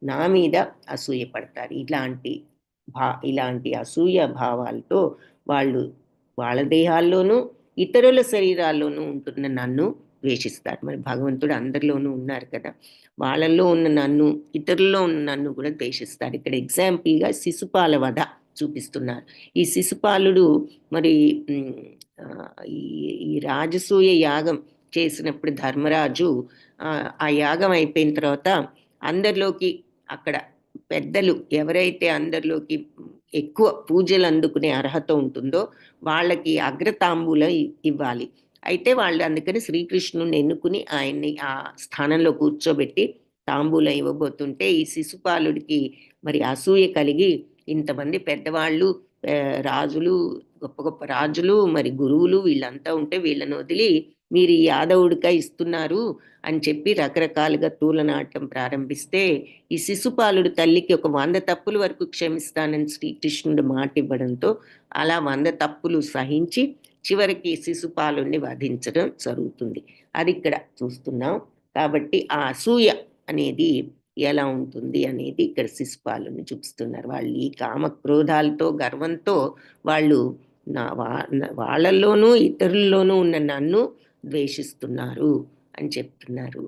నా మీద అసూయపడతారు. ఇలాంటి అసూయ భావాలతో వాళ్ళు వాళ్ళ దేహాల్లోనూ ఇతరుల శరీరాల్లోనూ ఉంటున్న నన్ను ద్వేషిస్తారు. మరి భగవంతుడు అందరిలోనూ ఉన్నారు కదా, వాళ్ళల్లో ఉన్న నన్ను, ఇతరుల్లో ఉన్న నన్ను కూడా ద్వేషిస్తారు. ఇక్కడ ఎగ్జాంపుల్గా శిశుపాల వధ చూపిస్తున్నారు. ఈ శిశుపాలుడు మరి ఈ రాజసూయ యాగం చేసినప్పుడు ధర్మరాజు ఆ యాగం అయిపోయిన తర్వాత అందరిలోకి అక్కడ పెద్దలు ఎవరైతే అందరిలోకి ఎక్కువ పూజలు అందుకునే అర్హత ఉంటుందో వాళ్ళకి అగ్రతాంబూలం ఇవ్వాలి. అయితే వాళ్ళు అందుకని శ్రీకృష్ణుని ఎన్నుకుని ఆయన్ని ఆ స్థానంలో కూర్చోబెట్టి తాంబూలం ఇవ్వబోతుంటే ఈ శిశుపాలుడికి మరి అసూయ కలిగి ఇంతమంది పెద్దవాళ్ళు, రాజులు, గొప్ప గొప్ప రాజులు, మరి గురువులు వీళ్ళంతా ఉంటే వీళ్ళని వదిలి మీరు ఈ యాదవుడిగా ఇస్తున్నారు అని చెప్పి రకరకాలుగా తూలనాటం ప్రారంభిస్తే ఈ శిశుపాలుడు తల్లికి ఒక 100 తప్పుల వరకు క్షమిస్తానని శ్రీకృష్ణుడు మాట ఇవ్వడంతో అలా 100 తప్పులు సహించి చివరికి శిశుపాలుడిని వధించడం జరుగుతుంది. అది ఇక్కడ చూస్తున్నాం. కాబట్టి ఆ అసూయ అనేది ఎలా ఉంటుంది అనేది ఇక్కడ శిశుపాలుని చూపిస్తున్నారు. వాళ్ళు ఈ కామ క్రోధాలతో గర్వంతో వాళ్ళు వాళ్ళల్లోనూ ఇతరుల్లోనూ ఉన్న నన్ను ద్వేషిస్తున్నారు అని చెప్తున్నారు.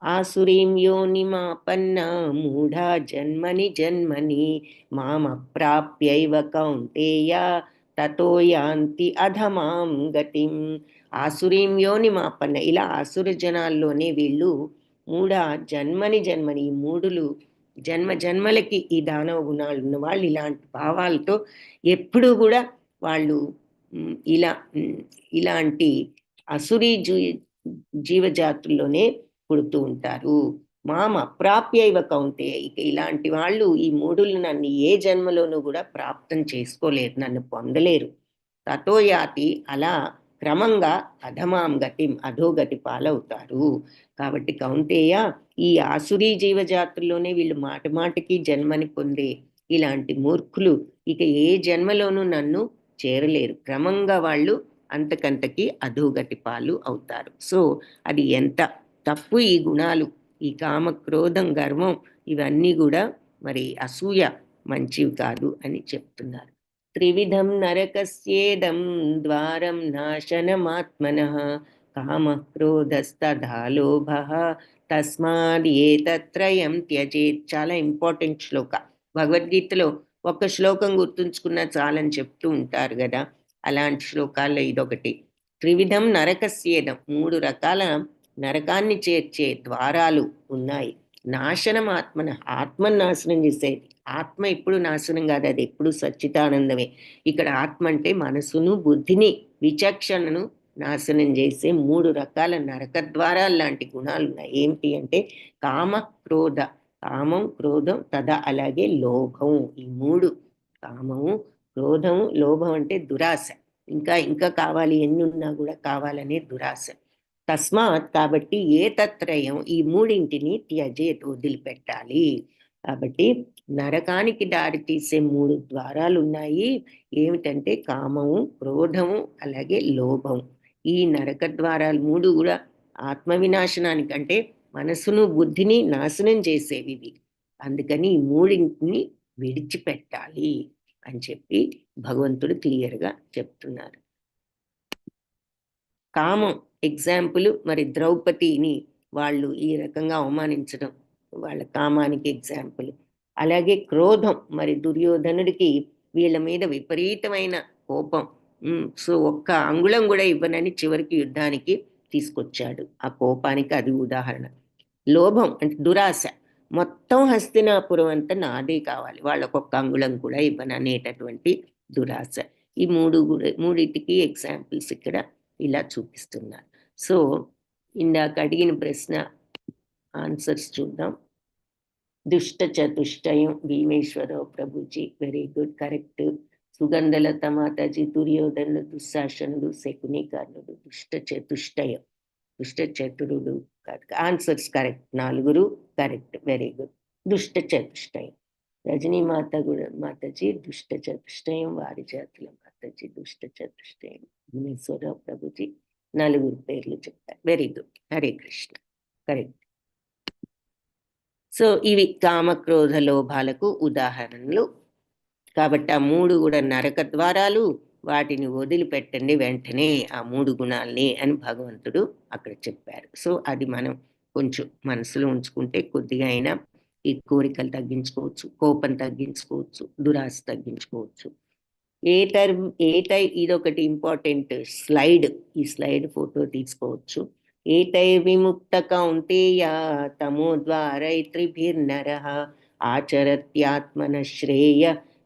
ఆసురీం యోనిమాపన్న మూఢా జన్మని జన్మని మామప్రాప్యైవ కౌంతేయ తతో యాంతి అధమాం గతిం. ఆసురీం యోనిమాపన్న, ఇలా ఆసుర జనాల్లోనే వీళ్ళు మూఢా జన్మని జన్మని, ఈ మూడులు జన్మ జన్మలకి ఈ దానవ గుణాలు ఉన్న వాళ్ళు ఇలాంటి భావాలతో ఎప్పుడూ కూడా వాళ్ళు ఇలాంటి అసురీ జీవజాతుల్లోనే పుడుతూ ఉంటారు. మామ అప్రాప్యైవ కౌంతేయ, ఇక ఇలాంటి వాళ్ళు ఈ మూడులు నన్ను ఏ జన్మలోనూ కూడా ప్రాప్తం చేసుకోలేరు, నన్ను పొందలేరు. తతోయాతి, అలా క్రమంగా అధమాం గతిం, అధోగతి పాలవుతారు. కాబట్టి కౌంతేయ, ఈ ఆసురీ జీవజాతుల్లోనే వీళ్ళు మాటిమాటికి జన్మని పొందే ఇలాంటి మూర్ఖులు ఇక ఏ జన్మలోనూ నన్ను చేరలేరు. క్రమంగా వాళ్ళు అంతకంతకి అధోగతి పాలు అవుతారు. సో అది ఎంత తప్పు ఈ గుణాలు, ఈ కామ క్రోధం గర్వం ఇవన్నీ కూడా మరి అసూయ మంచివి కాదు అని చెప్తున్నారు. త్రివిధం నరకస్యేదం ద్వారం నాశనమాత్మనః కామ క్రోధస్తథా లోభః తస్మాద్ ఏతత్రయం త్యజేత్. చాలా ఇంపార్టెంట్ శ్లోక. భగవద్గీతలో ఒక శ్లోకం గుర్తుంచుకున్నా చాలని చెప్తూ ఉంటారు కదా, అలాంటి శ్లోకాల్లో ఇదొకటి. త్రివిధం నరకస్యేదం, 3 రకాల నరకాన్ని చేర్చే ద్వారాలు ఉన్నాయి. నాశనం ఆత్మన, ఆత్మను నాశనం చేసేది. ఆత్మ ఎప్పుడు నాశనం కాదు, అది ఎప్పుడు సచ్చిదానందమే. ఇక్కడ ఆత్మ అంటే మనసును, బుద్ధిని, విచక్షణను నాశనం చేసే 3 రకాల నరక ద్వారాలు లాంటి గుణాలు ఉన్నాయి. ఏమిటి అంటే కామ క్రోధ, కామం క్రోధం తదా, అలాగే లోభం. ఈ 3, కామము క్రోధము లోభం అంటే దురాశ, ఇంకా ఇంకా కావాలి, ఎన్ని ఉన్నా కూడా కావాలనే దురాశ. తస్మాత్, కాబట్టి ఏతత్రయం, ఈ 3ంటిని త్యజేత్, వదిలిపెట్టాలి. కాబట్టి నరకానికి దారి తీసే 3 ద్వారాలు ఉన్నాయి. ఏమిటంటే కామము, క్రోధము, అలాగే లోభం. ఈ నరక ద్వారాలు 3 కూడా ఆత్మ వినాశనానికి అంటే మనసును బుద్ధిని నాశనం చేసేవి. అందుకని ఈ 3ంటిని విడిచిపెట్టాలి అని చెప్పి భగవంతుడు క్లియర్గా చెప్తున్నారు. కామం ఎగ్జాంపుల్, మరి ద్రౌపదిని వాళ్ళు ఈ రకంగా అవమానించడం వాళ్ళ కామానికి ఎగ్జాంపుల్. అలాగే క్రోధం, మరి దుర్యోధనుడికి వీళ్ళ మీద విపరీతమైన కోపం. సో ఒక్క అంగుళం కూడా ఇవ్వనని చివరికి యుద్ధానికి తీసుకొచ్చాడు. ఆ కోపానికి అది ఉదాహరణ. లోభం అంటే దురాశ, మొత్తం హస్తినాపురం అంతా నాదే కావాలి, వాళ్ళకొక్క అంగుళం కూడా ఇవ్వననేటటువంటి దురాశ. ఈ 3 మూడింటికి ఎగ్జాంపుల్స్ ఇక్కడ ఇలా చూపిస్తున్నారు. సో ఇందాక అడిగిన ప్రశ్న ఆన్సర్స్ చూద్దాం. దుష్ట చతుష్టయం భీమేశ్వరరావు ప్రభుజీ, వెరీ గుడ్, కరెక్ట్. సుగంధలత మాతాజీ, దుర్యోధనుడు, దుశ్శాసనుడు, శకునీకర్ణుడు, దుష్ట చతుష్టయం, దుష్ట చతురుడు. Answers correct, 4 correct, very good. దుష్ట చతుష్టయం. రజనీ మాతాజీ దుష్ట చతుష్టయం, వారి జాతుల మాతాజీ దుష్ట చతుష్టయం, భీమేశ్వరరావు ప్రభుజీ 4 పేర్లు చెప్పారు, very good, Hare Krishna, correct. So ఇవి కామక్రోధ లోభాలకు ఉదాహరణలు. కాబట్టి ఆ 3 కూడా నరక ద్వారాలు, వాటిని వదిలిపెట్టండి వెంటనే ఆ 3 గుణాల్ని అని భగవంతుడు అక్కడ చెప్పారు. సో అది మనం కొంచెం మనసులో ఉంచుకుంటే కొద్దిగా అయినా ఈ కోరికలు తగ్గించుకోవచ్చు, కోపం తగ్గించుకోవచ్చు, దురాశ తగ్గించుకోవచ్చు. ఇదొకటి ఇంపార్టెంట్ స్లైడ్, ఈ స్లైడ్ ఫోటో తీసుకోవచ్చు. ఏతైర్విముక్త కౌంతేయ తమోద్వారైత్రిభిర్నరః ఆచరత్యాత్మన శ్రేయ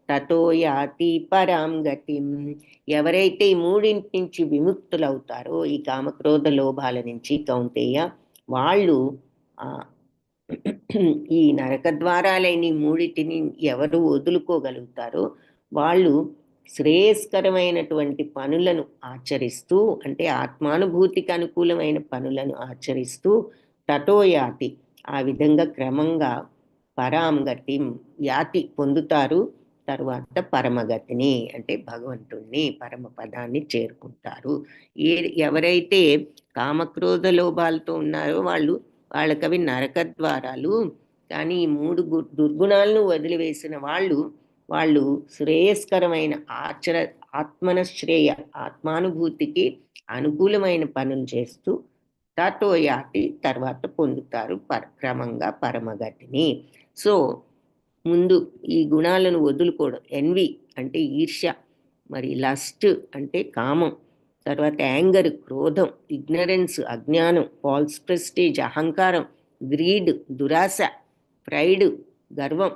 తతో యాతి పరాం గతిం. ఎవరైతే ఈ 3 నుంచి విముక్తులవుతారో, ఈ కామక్రోధ లోభాల నుంచి కౌంతేయ, వాళ్ళు ఈ నరక ద్వారాలైన 3 ఎవరు వదులుకోగలుగుతారో వాళ్ళు శ్రేయస్కరమైనటువంటి పనులను ఆచరిస్తూ, అంటే ఆత్మానుభూతికి అనుకూలమైన పనులను ఆచరిస్తూ తతో యాతి, ఆ విధంగా క్రమంగా పరాం గతిం, యాతి పొందుతారు, తరువాత పరమగతిని అంటే భగవంతుణ్ణి, పరమపదాన్ని చేరుకుంటారు. ఎవరైతే కామక్రోధ లోభాలతో ఉన్నారో వాళ్ళకవి నరక ద్వారాలు. కానీ ఈ 3 దుర్గుణాలను వదిలివేసిన వాళ్ళు శ్రేయస్కరమైన ఆత్మన శ్రేయ, ఆత్మానుభూతికి అనుకూలమైన పనులు చేస్తూ తతో యాతి, తర్వాత పొందుతారు క్రమంగా పరమగతిని. సో ముందు ఈ గుణాలను వదులుకోవడం, ఎన్వి అంటే ఈర్ష్య, మరి లస్ట్ అంటే కామం, తర్వాత యాంగర్ క్రోధం, ఇగ్నరెన్స్ అజ్ఞానం, ఫాల్స్ ప్రెస్టేజ్ అహంకారం, గ్రీడ్ దురాశ, ప్రైడ్ గర్వం,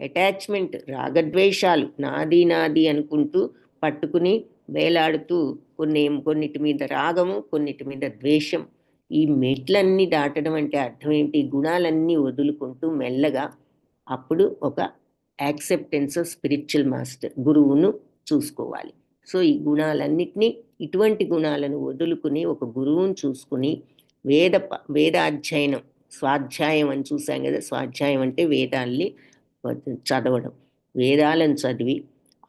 అటాచ్మెంట్ రాగద్వేషాలు, నాది అనుకుంటూ పట్టుకుని వేలాడుతూ కొన్నిటి మీద రాగము, కొన్నిటి మీద ద్వేషం. ఈ మెట్లన్నీ దాటడం అంటే అర్థం ఏంటి? గుణాలన్నీ వదులుకుంటూ మెల్లగా అప్పుడు ఒక యాక్సెప్టెన్స్ ఆఫ్ స్పిరిచువల్ మాస్టర్, గురువును చూసుకోవాలి. సో ఈ గుణాలన్నిటినీ, ఇటువంటి గుణాలను వదులుకుని ఒక గురువును చూసుకుని వేదాధ్యయనం, స్వాధ్యాయం అని చూసాం కదా, స్వాధ్యాయం అంటే వేదాల్ని చదవడం, వేదాలను చదివి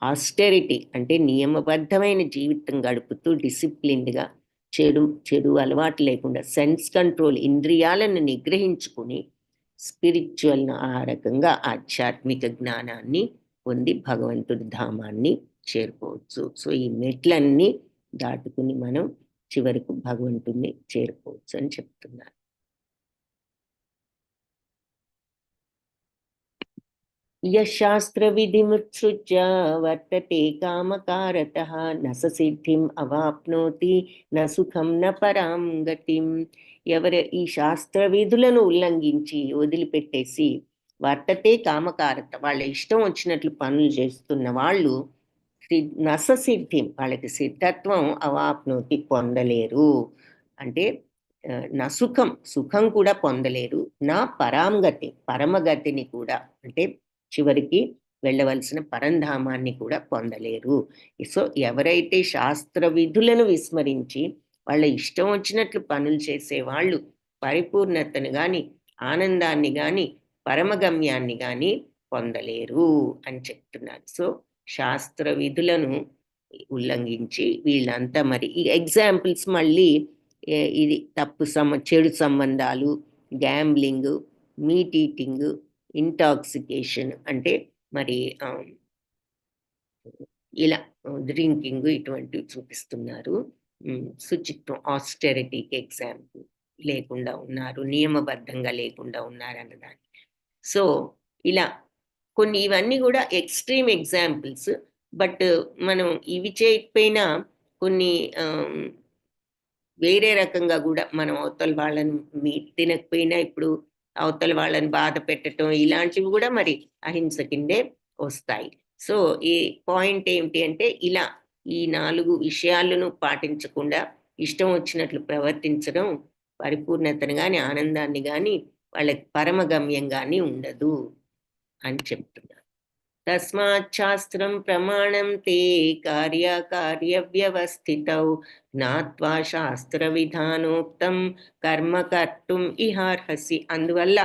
ఆస్టెరిటీ అంటే నియమబద్ధమైన జీవితం గడుపుతూ డిసిప్లిన్డ్గా చెడు అలవాటు లేకుండా సెన్స్ కంట్రోల్, ఇంద్రియాలను నిగ్రహించుకుని స్పిరిచువల్ ఆ రకంగా ఆధ్యాత్మిక జ్ఞానాన్ని పొంది భగవంతుడి ధామాన్ని చేరుకోవచ్చు. సో ఈ మెట్లన్నీ దాటుకుని మనం చివరకు భగవంతుడిని చేరుకోవచ్చు అని చెప్తున్నారు. యశాస్త్ర విధిముత్సృజ్య వర్తతే కామకారతః న సిద్ధిం అవాప్నోతి న సుఖం న పరాం గతిం. ఎవరు ఈ శాస్త్ర విధులను ఉల్లంఘించి వదిలిపెట్టేసి వర్తతే కామకారత, వాళ్ళ ఇష్టం వచ్చినట్లు పనులు చేస్తున్న వాళ్ళు సిద్ధిం, వాళ్ళకి సిద్ధత్వం అవాప్నోతి పొందలేరు. అంటే సుఖం కూడా పొందలేరు, నా పరాంగతి పరమగతిని కూడా, అంటే చివరికి వెళ్ళవలసిన పరంధామాన్ని కూడా పొందలేరు. సో ఎవరైతే శాస్త్ర విధులను విస్మరించి వాళ్ళ ఇష్టం వచ్చినట్లు పనులు చేసే వాళ్ళు పరిపూర్ణతను గాని, ఆనందాన్ని గాని, పరమగమ్యాన్ని గాని పొందలేరు అని చెప్తున్నారు. సో శాస్త్ర విధులను ఉల్లంఘించి వీళ్ళంతా, మరి ఈ ఎగ్జాంపుల్స్ మళ్ళీ ఇది చెడు సంబంధాలు, గ్యాంబ్లింగ్, మీట్ ఈటింగ్, ఇంటాక్సికేషన్ అంటే మరి ఇలా డ్రింకింగ్, ఇటువంటివి చూపిస్తున్నారు. శుచిత్వం, ఆస్టెరిటీకి ఎగ్జాంపుల్ లేకుండా ఉన్నారు, నియమబద్ధంగా లేకుండా ఉన్నారు అన్నదాన్ని. సో ఇలా కొన్ని, ఇవన్నీ కూడా ఎక్స్ట్రీమ్ ఎగ్జాంపుల్స్. బట్ మనం ఇవి చేయకపోయినా కొన్ని వేరే రకంగా కూడా మనం అవతల వాళ్ళని మీట్ తినకపోయినా ఇప్పుడు అవతల వాళ్ళని బాధ పెట్టడం, ఇలాంటివి కూడా మరి అహింస కిందే వస్తాయి. సో ఈ పాయింట్ ఏమిటి అంటే, ఇలా ఈ 4 విషయాలను పాటించకుండా ఇష్టం వచ్చినట్లు ప్రవర్తించడం పరిపూర్ణతను కానీ ఆనందాన్ని కానీ వాళ్ళకి పరమగమ్యం కానీ ఉండదు అని చెప్తున్నారు. తస్మాత్ శాస్త్రం ప్రమాణం తే కార్యకార్య వ్యవస్థితౌ జ్ఞాత్వా శాస్త్ర విధానోక్తం కర్మ కర్తుం ఇహార్హసి. అందువల్ల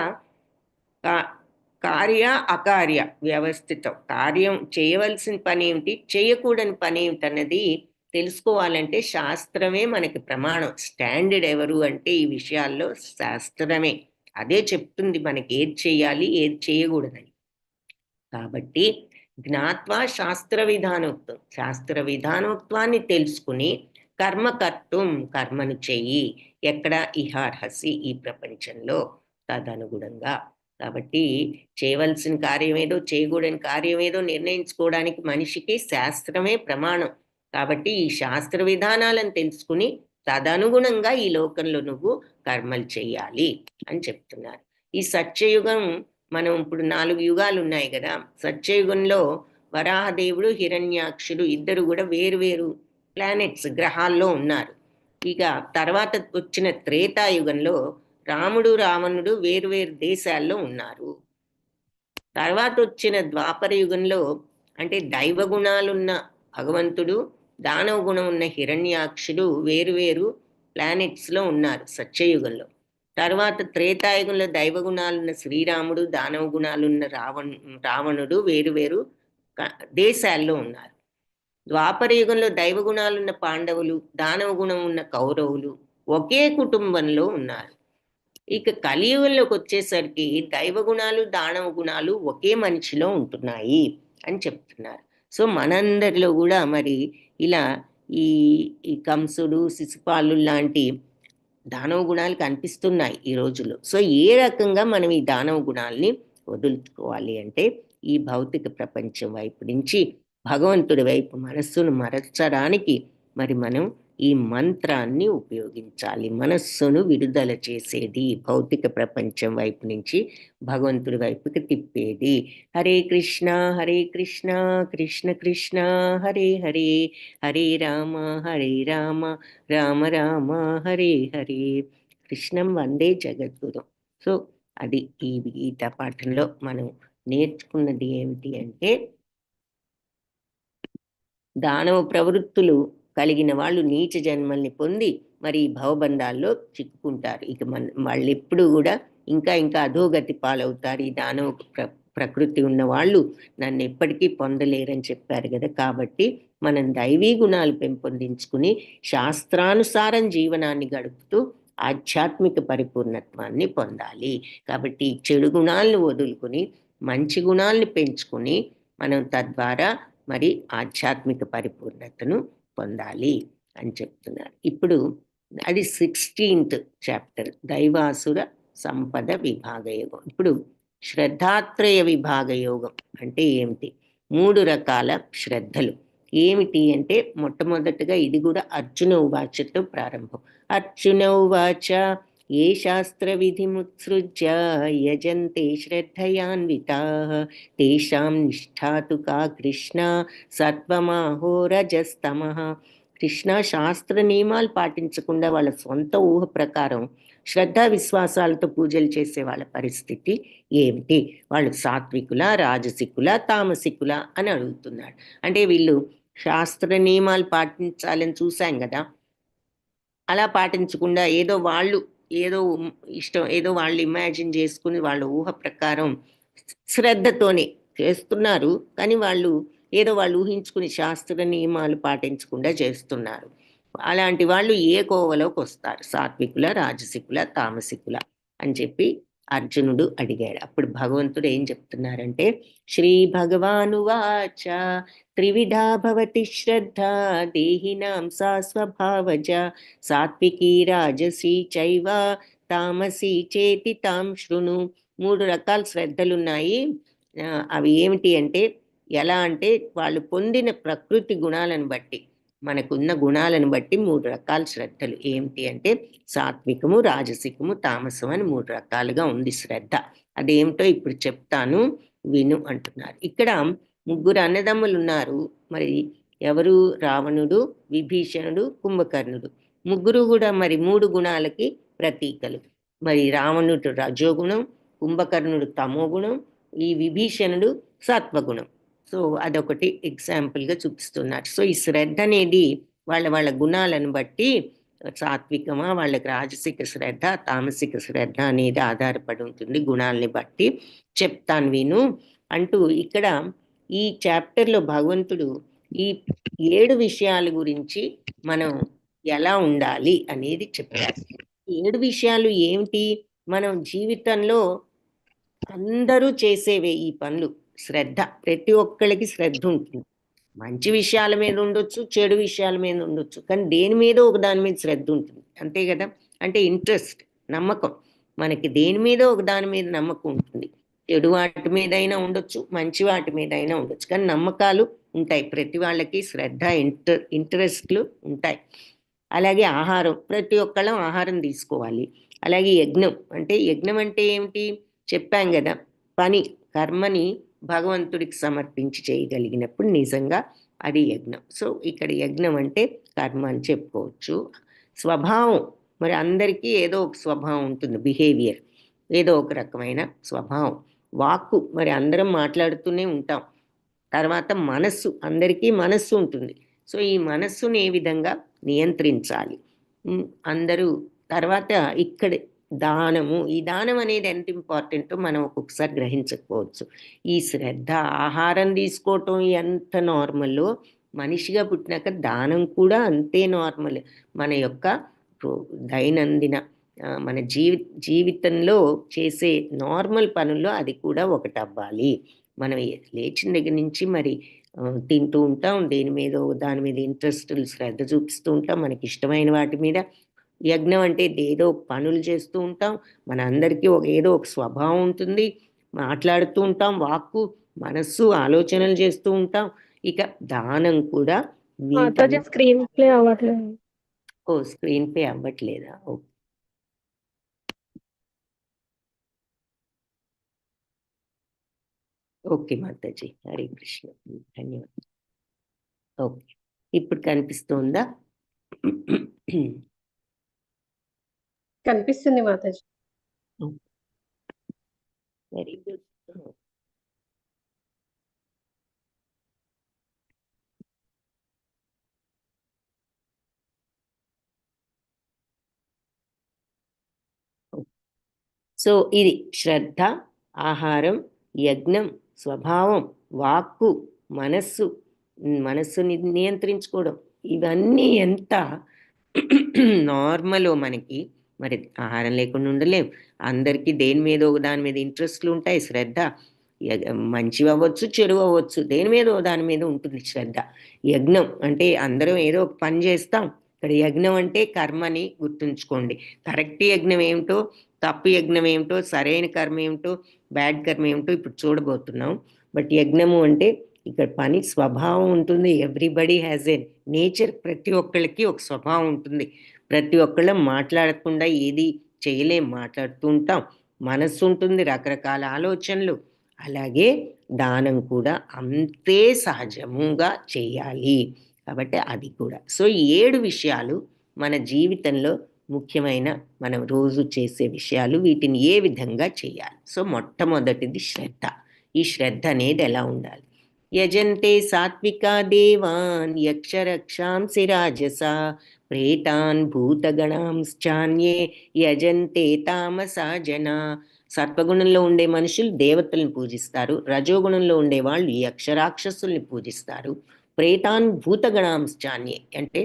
కార్య అకార్య వ్యవస్థితం, కార్యం చేయవలసిన పని ఏమిటి, చేయకూడని పని ఏమిటన్నది తెలుసుకోవాలంటే శాస్త్రమే మనకి ప్రమాణం. స్టాండర్డ్ ఎవరు అంటే ఈ విషయాల్లో శాస్త్రమే. అదే చెప్తుంది మనకి ఏది చేయాలి ఏది చేయకూడదని. కాబట్టి జ్ఞాత్వా శాస్త్ర విధానోక్తం, శాస్త్ర విధానోక్తాన్ని తెలుసుకుని కర్మకర్తం, కర్మను చెయ్యి. ఎక్కడ ఇహార్హసి, ఈ ప్రపంచంలో తదనుగుణంగా. కాబట్టి చేయవలసిన కార్యమేదో చేయకూడని కార్యమేదో నిర్ణయించుకోవడానికి మనిషికి శాస్త్రమే ప్రమాణం. కాబట్టి ఈ శాస్త్ర విధానాలను తెలుసుకుని తదనుగుణంగా ఈ లోకంలో నువ్వు కర్మలు చెయ్యాలి అని చెప్తున్నారు. ఈ సత్యయుగం, మనం ఇప్పుడు 4 యుగాలు ఉన్నాయి కదా. సత్యయుగంలో వరాహదేవుడు హిరణ్యాక్షుడు ఇద్దరు కూడా వేరు ప్లానెట్స్, గ్రహాల్లో ఉన్నారు. ఇక తర్వాత వచ్చిన త్రేతాయుగంలో రాముడు రావణుడు వేరు దేశాల్లో ఉన్నారు. తర్వాత వచ్చిన ద్వాపర యుగంలో అంటే దైవ గుణాలున్న భగవంతుడు, దానవ గుణం ఉన్న హిరణ్యాక్షుడు వేరు ప్లానెట్స్లో ఉన్నారు సత్యయుగంలో. తర్వాత త్రేతాయుగంలో దైవ గుణాలున్న శ్రీరాముడు, దానవ గుణాలున్న రావణుడు వేరు దేశాల్లో ఉన్నారు. ద్వాపర యుగంలో దైవ గుణాలున్న పాండవులు, దానవ గుణం ఉన్న కౌరవులు ఒకే కుటుంబంలో ఉన్నారు. ఇక కలియుగంలోకి వచ్చేసరికి దైవ గుణాలు దానవ గుణాలు ఒకే మనిషిలో ఉంటున్నాయి అని చెప్తున్నారు. సో మనందరిలో కూడా మరి ఇలా ఈ కంసుడు, శిశుపాలు లాంటి దానవ గుణాలు కనిపిస్తున్నాయి ఈ రోజుల్లో. సో ఏ రకంగా మనం ఈ దానవ గుణాలని వదులుకోవాలి అంటే ఈ భౌతిక ప్రపంచం వైపు నుంచి భగవంతుడి వైపు మనస్సును మరచడానికి మరి మనం ఈ మంత్రాన్ని ఉపయోగించాలి. మనస్సును విడుదల చేసేది, భౌతిక ప్రపంచం వైపు నుంచి భగవంతుడి వైపుకి తిప్పేది. హరే కృష్ణ కృష్ణ కృష్ణ హరే హరే, హరే రామ రామ రామ హరే హరే. కృష్ణం వందే జగద్గురు. సో అది ఈ గీతా పాఠంలో మనం నేర్చుకున్నది ఏమిటి అంటే, దానవ ప్రవృత్తులు కలిగిన వాళ్ళు నీచ జన్మల్ని పొంది మరి భవబంధాల్లో చిక్కుకుంటారు. ఇక వాళ్ళు ఎప్పుడు కూడా ఇంకా అధోగతి పాలవుతారు. ఈ దానవ ప్రకృతి ఉన్న వాళ్ళు నన్ను ఎప్పటికీ పొందలేరని చెప్పారు కదా. కాబట్టి మనం దైవీ గుణాలు పెంపొందించుకుని శాస్త్రానుసారం జీవనాన్ని గడుపుతూ ఆధ్యాత్మిక పరిపూర్ణత్వాన్ని పొందాలి. కాబట్టి చెడు గుణాలను వదులుకుని మంచి గుణాలను పెంచుకుని మనం తద్వారా మరి ఆధ్యాత్మిక పరిపూర్ణతను పొందాలి అని చెప్తున్నారు. ఇప్పుడు అది 16th చాప్టర్, దైవాసుర సంపద విభాగ యోగం. ఇప్పుడు శ్రద్ధాత్రయ విభాగ యోగం అంటే ఏమిటి? 3 రకాల శ్రద్ధలు ఏమిటి అంటే, మొట్టమొదటిగా ఇది కూడా అర్జున ఉవాచతో ప్రారంభం. అర్జున ఉవాచ ఏ శాస్త్ర విధిముత్సృజ్య యజంతే శ్రద్ధయాన్వితాః తేషాం నిష్ఠాతు కా కృష్ణ సత్వమాహో రజస్తమః. కృష్ణ శాస్త్ర నియమాలు పాటించకుండా వాళ్ళ సొంత ఊహ ప్రకారం శ్రద్ధ విశ్వాసాలతో పూజలు చేసే వాళ్ళ పరిస్థితి ఏమిటి? వాళ్ళు సాత్వికుల, రాజసికుల, తామసికుల అని అడుగుతున్నాడు. అంటే వీళ్ళు శాస్త్ర నియమాలు పాటించాలని చూశాం కదా, అలా పాటించకుండా ఏదో ఇష్టం, ఏదో వాళ్ళు ఇమాజిన్ చేసుకుని వాళ్ళ ఊహ ప్రకారం శ్రద్ధతోనే చేస్తున్నారు. కానీ వాళ్ళు ఊహించుకుని శాస్త్ర నియమాలు పాటించకుండా చేస్తున్నారు. అలాంటి వాళ్ళు ఏ కోవలోకి వస్తారు? సాత్వికుల, రాజసికుల, తామసికుల అని చెప్పి అర్జునుడు అడిగాడు. అప్పుడు భగవంతుడు ఏం చెప్తున్నారంటే, శ్రీ భగవానువాచ త్రివిధా భవతి శ్రద్ధ దేహినాం సా స్వభావజ సాత్వికీ రాజసీ చైవ తామసీ చేతి తాం శృణు. 3 రకాల శ్రద్ధలున్నాయి. అవి ఏమిటి అంటే, ఎలా అంటే వాళ్ళు పొందిన ప్రకృతి గుణాలను బట్టి, మనకున్న గుణాలను బట్టి 3 రకాల శ్రద్ధలు ఏమిటి అంటే, సాత్వికము, రాజసికము, తామసం అని 3 రకాలుగా ఉంది శ్రద్ధ. అదేమిటో ఇప్పుడు చెప్తాను విను అంటున్నారు. ఇక్కడ 3 అన్నదమ్ములు ఉన్నారు. మరి ఎవరు? రావణుడు, విభీషణుడు, కుంభకర్ణుడు. ముగ్గురు కూడా మరి 3 గుణాలకి ప్రతీకలు. మరి రావణుడు రజోగుణం, కుంభకర్ణుడు తమోగుణం, ఈ విభీషణుడు సత్వగుణం. సో అదొకటి ఎగ్జాంపుల్గా చూపిస్తున్నారు. సో ఈ శ్రద్ధ అనేది వాళ్ళ వాళ్ళ గుణాలను బట్టి సాత్వికమా, వాళ్ళకి రాజసిక శ్రద్ధ, తామసిక శ్రద్ధ అనేది ఆధారపడి ఉంటుంది, గుణాలని బట్టి. చెప్తాను విను అంటూ ఇక్కడ ఈ చాప్టర్లో భగవంతుడు ఈ 7 విషయాల గురించి మనం ఎలా ఉండాలి అనేది చెప్పారు. 7 విషయాలు ఏమిటి? మనం జీవితంలో అందరూ చేసేవే ఈ పనులు. శ్రద్ధ, ప్రతి ఒక్కళ్ళకి శ్రద్ధ ఉంటుంది. మంచి విషయాల మీద ఉండొచ్చు, చెడు విషయాల మీద ఉండొచ్చు, కానీ దేని మీద ఒక దాని మీద శ్రద్ధ ఉంటుంది, అంతే కదా. అంటే ఇంట్రెస్ట్, నమ్మకం. మనకి దేని మీద ఒక దాని మీద నమ్మకం ఉంటుంది. చెడు వాటి మీద అయినా ఉండొచ్చు, మంచి వాటి మీద అయినా ఉండొచ్చు, కానీ నమ్మకాలు ఉంటాయి. ప్రతి వాళ్ళకి శ్రద్ధ, ఇంట్రెస్ట్లు ఉంటాయి. అలాగే ఆహారం, ప్రతి ఒక్కళ్ళం ఆహారం తీసుకోవాలి. అలాగే యజ్ఞం అంటే ఏమిటి చెప్పాం కదా, పని, కర్మని భగవంతుడికి సమర్పించి చేయగలిగినప్పుడు నిజంగా అది యజ్ఞం. సో ఇక్కడ యజ్ఞం అంటే కర్మ అని చెప్పుకోవచ్చు. స్వభావం, మరి అందరికీ ఏదో ఒక స్వభావం ఉంటుంది, బిహేవియర్, ఏదో ఒక రకమైన స్వభావం. వాక్కు, మరి అందరం మాట్లాడుతూనే ఉంటాం. తర్వాత మనస్సు, అందరికీ మనస్సు ఉంటుంది. సో ఈ మనస్సుని ఏ విధంగా నియంత్రించాలి అందరూ. తర్వాత ఇక్కడ దానము, ఈ దానం అనేది ఎంత ఇంపార్టెంటో మనం ఒక్కొక్కసారి గ్రహించకపోవచ్చు. ఈ శ్రద్ధ, ఆహారం తీసుకోవటం ఎంత నార్మల్లో, మనిషిగా పుట్టినాక దానం కూడా అంతే నార్మల్. మన యొక్క దైనందిన మన జీవితంలో చేసే నార్మల్ పనుల్లో అది కూడా ఒకటి అవ్వాలి. మనం లేచిన దగ్గర నుంచి మరి తింటూ ఉంటాం, దేని మీద దాని మీద ఇంట్రెస్ట్, శ్రద్ధ చూపిస్తూ ఉంటాం, మనకి ఇష్టమైన వాటి మీద. యజ్ఞం అంటే ఏదో పనులు చేస్తూ ఉంటాం, మన అందరికీ ఏదో ఒక స్వభావం ఉంటుంది, మాట్లాడుతూ ఉంటాం, వాక్కు, మనస్సు, ఆలోచనలు చేస్తూ ఉంటాం. ఇక దానం కూడా స్క్రీన్ ప్లే అవ్వట్లేదు. స్క్రీన్ ప్లే అవ్వట్లేదా? ఓకే మాతాజీ, హరే కృష్ణ, ధన్యవాదాలు. ఓకే, ఇప్పుడు కనిపిస్తుందా? కనిపిస్తుంది మాతాజీ. Very good. సో ఇది శ్రద్ధ, ఆహారం, యజ్ఞం, స్వభావం, వాక్కు, మనస్సుని నియంత్రించుకోవడం, ఇవన్నీ ఎంత నార్మల్ మనకి. మరి ఆహారం లేకుండా ఉండలేం, అందరికీ దేని మీద దాని మీద ఇంట్రెస్ట్లు ఉంటాయి. శ్రద్ధ, మంచివి అవ్వచ్చు, చెడు అవ్వచ్చు, దేని మీద దాని మీద ఉంటుంది శ్రద్ధ. యజ్ఞం అంటే అందరం ఏదో ఒక పని చేస్తాం. ఇక్కడ యజ్ఞం అంటే కర్మని గుర్తుంచుకోండి. కరెక్ట్ యజ్ఞం ఏమిటో, తప్పు యజ్ఞం ఏమిటో, సరైన కర్మ ఏమిటో, బ్యాడ్ కర్మ ఏమిటో ఇప్పుడు చూడబోతున్నాం. బట్ యజ్ఞము అంటే ఇక్కడ పని స్వభావం ఉంటుంది. ఎవ్రీబడి హ్యాజ్ ఏ నేచర్, ప్రతి ఒక్కళ్ళకి ఒక స్వభావం ఉంటుంది. ప్రతి ఒక్కళ్ళం మాట్లాడకుండా ఏది చేయలేం, మాట్లాడుతూ ఉంటాం. మనస్సు ఉంటుంది, రకరకాల ఆలోచనలు. అలాగే దానం కూడా అంతే సహజముగా చేయాలి. కాబట్టి అది కూడా. సో 7 విషయాలు మన జీవితంలో ముఖ్యమైన, మనం రోజు చేసే విషయాలు. వీటిని ఏ విధంగా చేయాలి? సో మొట్టమొదటిది శ్రద్ధ. ఈ శ్రద్ధ అనేది ఎలా ఉండాలి? యజంతే సాత్వికా దేవాన్ యక్షరక్షాంసి రాజసా ప్రేతాన్ భూతగణాంశ్చాన్యే యజంతే తామసా జనా. సత్వగుణంలో ఉండే మనుషులు దేవతల్ని పూజిస్తారు, రజోగుణంలో ఉండే వాళ్ళు యక్షరాక్షసుల్ని పూజిస్తారు. ప్రేతాన్ భూతగణాంశ్చాన్యే అంటే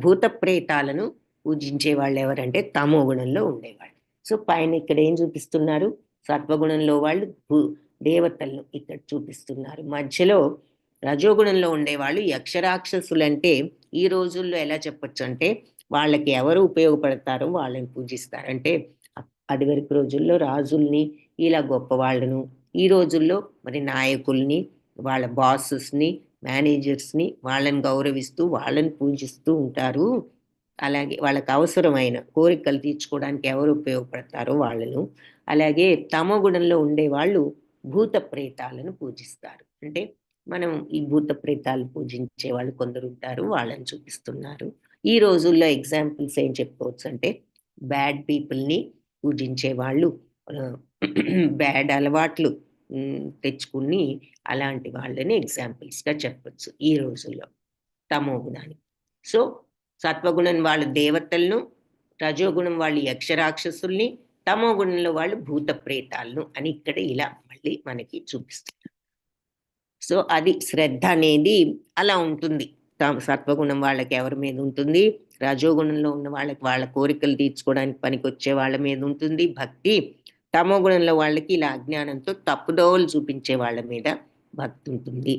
భూత ప్రేతాలను పూజించే వాళ్ళు ఎవరంటే తమో గుణంలో ఉండేవాళ్ళు. సో పైన ఇక్కడ ఏం చూపిస్తున్నారు? సత్వగుణంలో వాళ్ళు దేవతలను ఇక్కడ చూపిస్తున్నారు. మధ్యలో రజోగుణంలో ఉండేవాళ్ళు యక్షరాక్షసులంటే ఈ రోజుల్లో ఎలా చెప్పొచ్చు అంటే వాళ్ళకి ఎవరు ఉపయోగపడతారో వాళ్ళని పూజిస్తారు. అంటే అది వరకు రోజుల్లో రాజుల్ని, ఇలా గొప్ప వాళ్ళను, ఈ రోజుల్లో మరి నాయకుల్ని, వాళ్ళ బాసెస్ని, మేనేజర్స్ని, వాళ్ళని గౌరవిస్తూ వాళ్ళని పూజిస్తూ ఉంటారు. అలాగే వాళ్ళకి అవసరమైన కోరికలు తీర్చుకోవడానికి ఎవరు ఉపయోగపడతారో వాళ్ళను. అలాగే తమో గుణంలో ఉండేవాళ్ళు భూత ప్రేతాలను పూజిస్తారు. అంటే మనం ఈ భూత ప్రేతాలు పూజించే వాళ్ళు కొందరు ఉంటారు, వాళ్ళని చూపిస్తున్నారు. ఈ రోజుల్లో ఎగ్జాంపుల్స్ ఏం చెప్పుకోవచ్చు అంటే బ్యాడ్ పీపుల్ని పూజించే వాళ్ళు, బ్యాడ్ అలవాట్లు తెచ్చుకుని అలాంటి వాళ్ళని ఎగ్జాంపుల్స్గా చెప్పచ్చు ఈ రోజుల్లో తమో గుణాన్ని. సో సత్వగుణం వాళ్ళు దేవతలను, రజోగుణం వాళ్ళు యక్షరాక్షసుల్ని, తమో గుణంలో వాళ్ళు భూత ప్రేతాలను అని ఇక్కడ ఇలా మళ్ళీ మనకి చూపిస్తున్నారు. సో అది శ్రద్ధ అనేది అలా ఉంటుంది. సత్వగుణం వాళ్ళకి ఎవరి మీద ఉంటుంది, రజోగుణంలో ఉన్న వాళ్ళకి వాళ్ళ కోరికలు తీర్చుకోవడానికి పనికొచ్చే వాళ్ళ మీద ఉంటుంది భక్తి. తమో గుణంలో వాళ్ళకి ఇలా అజ్ఞానంతో తప్పుదోవలు చూపించే వాళ్ళ మీద భక్తి ఉంటుంది.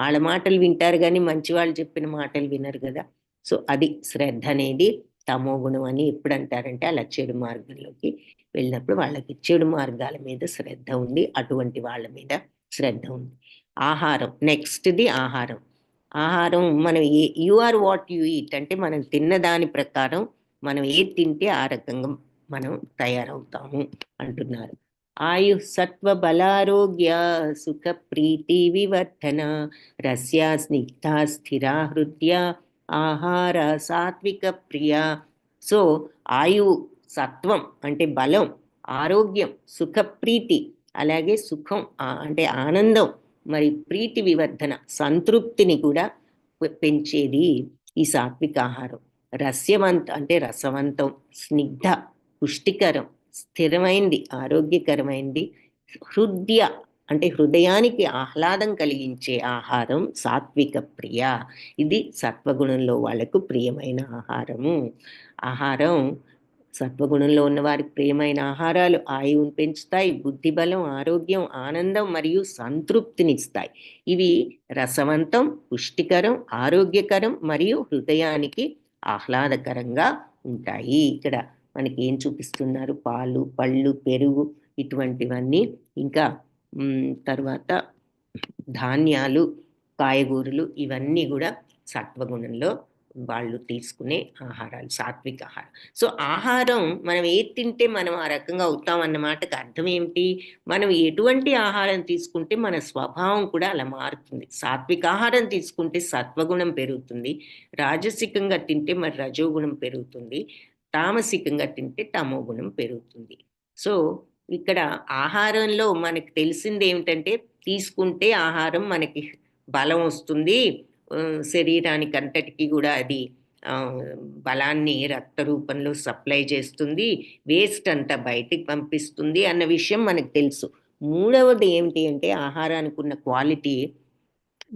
వాళ్ళ మాటలు వింటారు కానీ మంచి వాళ్ళు చెప్పిన మాటలు వినరు కదా. సో అది శ్రద్ధ అనేది తమో గుణం అని ఎప్పుడు అంటారంటే అలా చెడు మార్గంలోకి వెళ్ళినప్పుడు వాళ్ళకి చెడు మార్గాల మీద శ్రద్ధ ఉంది, అటువంటి వాళ్ళ మీద శ్రద్ధ ఉంది. ఆహారం నెక్స్ట్ది ఆహారం. ఆహారం మనం you are what you eat అంటే మనం తిన్న దాని ప్రకారం మనం ఏది తింటే ఆ రకంగా మనం తయారవుతాము అంటున్నారు. ఆయు సత్వ బలారోగ్య సుఖ ప్రీతి వివర్ధన రస్య స్నిగ్ధ స్థిరా హృదయ ఆహార సాత్విక ప్రియ. సో ఆయు సత్వం అంటే బలం, ఆరోగ్యం, సుఖప్రీతి అలాగే సుఖం అంటే ఆనందం, మరి ప్రీతి వివర్ధన సంతృప్తిని కూడా పెంచేది ఈ సాత్విక ఆహారం. రస్యవంతం అంటే రసవంతం, స్నిగ్ధ పుష్టికరం, స్థిరమైంది ఆరోగ్యకరమైంది, హృదయ అంటే హృదయానికి ఆహ్లాదం కలిగించే ఆహారం సాత్విక ప్రియ. ఇది సత్వగుణంలో వాళ్లకు ప్రియమైన ఆహారము. ఆహారం సత్వగుణంలో ఉన్న వారికి ప్రియమైన ఆహారాలు ఆయువును పెంచుతాయి, బుద్ధి బలం, ఆరోగ్యం, ఆనందం మరియు సంతృప్తినిస్తాయి. ఇవి రసవంతం, పుష్టికరం, ఆరోగ్యకరం మరియు హృదయానికి ఆహ్లాదకరంగా ఉంటాయి. ఇక్కడ మనకి ఏం చూపిస్తున్నారు, పాలు, పళ్ళు, పెరుగు ఇటువంటివన్నీ, ఇంకా తర్వాత ధాన్యాలు, కాయగూరలు ఇవన్నీ కూడా సత్వగుణంలో వాళ్ళు తీసుకునే ఆహారాలు, సాత్విక ఆహారం. సో ఆహారం మనం ఏది తింటే మనం ఆ రకంగా అవుతాం అన్న మాటకు అర్థం ఏమిటి, మనం ఎటువంటి ఆహారం తీసుకుంటే మన స్వభావం కూడా అలా మారుతుంది. సాత్విక ఆహారం తీసుకుంటే సత్వగుణం పెరుగుతుంది, రాజసికంగా తింటే మరి రజోగుణం పెరుగుతుంది, తామసికంగా తింటే తమో గుణం పెరుగుతుంది. సో ఇక్కడ ఆహారంలో మనకి తెలిసింది ఏమిటంటే తీసుకుంటే ఆహారం మనకి బలం వస్తుంది, శరీరానికి అంతటికి కూడా అది బలాన్ని రక్త రూపంలో సప్లై చేస్తుంది, వేస్ట్ అంతా బయటికి పంపిస్తుంది అన్న విషయం మనకు తెలుసు. మూడవది ఏమిటి అంటే ఆహారానికి ఉన్న క్వాలిటీ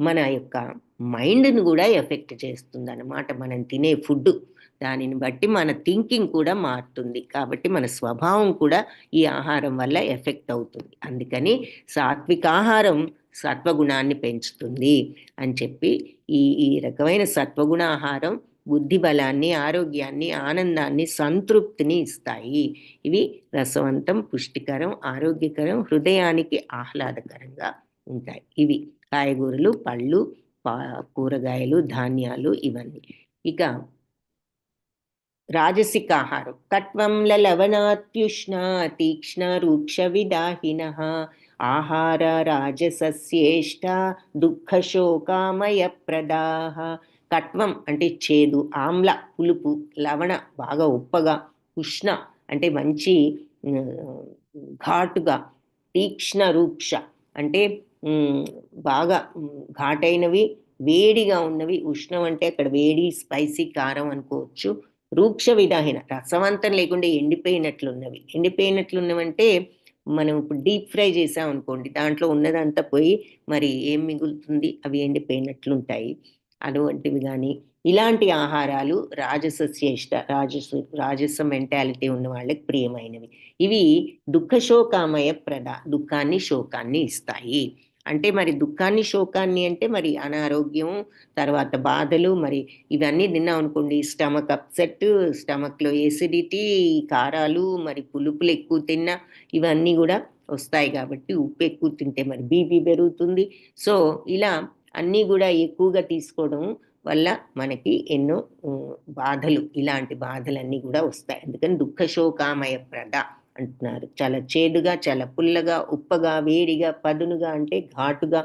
మన యొక్క మైండ్ని కూడా ఎఫెక్ట్ చేస్తుంది అన్నమాట. మనం తినే ఫుడ్ దానిని బట్టి మన థింకింగ్ కూడా మారుతుంది, కాబట్టి మన స్వభావం కూడా ఈ ఆహారం వల్ల ఎఫెక్ట్ అవుతుంది. అందుకని సాత్విక ఆహారం సత్వగుణాన్ని పెంచుతుంది అని చెప్పి ఈ రకమైన సత్వగుణ ఆహారం బుద్ధి బలాన్ని, ఆరోగ్యాన్ని, ఆనందాన్ని, సంతృప్తిని ఇస్తాయి. ఇవి రసవంతం, పుష్టికరం, ఆరోగ్యకరం, హృదయానికి ఆహ్లాదకరంగా ఉంటాయి. ఇవి కాయగూరలు, పళ్ళు, కూరగాయలు, ధాన్యాలు ఇవన్నీ. ఇక రాజసిక ఆహారం కట్వం లవణాత్యుష్ణ తీక్ష్ణ రూక్ష విదాహిన ఆహార రాజసస్యేష్ట దుఃఖ శోకామయ ప్రదాహ. కట్వం అంటే చేదు, ఆమ్ల పులుపు, లవణ బాగా ఉప్పగా, ఉష్ణ అంటే మంచి ఘాటుగా, తీక్ష్ణ రూక్ష అంటే బాగా ఘాటైనవి, వేడిగా ఉన్నవి. ఉష్ణం అంటే అక్కడ వేడి, స్పైసీ, కారం అనుకోవచ్చు. రూక్ష విదాహిన రసవంతం లేకుండా ఎండిపోయినట్లున్నవి. ఎండిపోయినట్లున్నవంటే మనం ఇప్పుడు డీప్ ఫ్రై చేసాం అనుకోండి, దాంట్లో ఉన్నదంతా పోయి మరి ఏం మిగులుతుంది, అవి ఎండిపోయినట్లుంటాయి. అటువంటివి కానీ ఇలాంటి ఆహారాలు రాజసస్యేష్ట రాజస మెంటాలిటీ ఉన్న వాళ్ళకి ప్రియమైనవి. ఇవి దుఃఖశోకామయ దుఃఖాన్ని, శోకాన్ని ఇస్తాయి. అంటే మరి దుఃఖాన్ని, శోకాన్ని అంటే మరి అనారోగ్యం, తర్వాత బాధలు, మరి ఇవన్నీ తిన్నాం అనుకోండి, స్టమక్ అప్సెట్, స్టమక్లో ఎసిడిటీ, కారాలు, మరి పులుపులు ఎక్కువ తిన్నా ఇవన్నీ కూడా వస్తాయి. కాబట్టి ఉప్పు ఎక్కువ తింటే మరి బీపీ పెరుగుతుంది. సో ఇలా అన్నీ కూడా ఎక్కువగా తీసుకోవడం వల్ల మనకి ఎన్నో బాధలు, ఇలాంటి బాధలన్నీ కూడా వస్తాయి. అందుకని దుఃఖశోకామయ అంటున్నారు. చాలా చేదుగా, చాలా పుల్లగా, ఉప్పగా, వేడిగా, పదునుగా అంటే ఘాటుగా,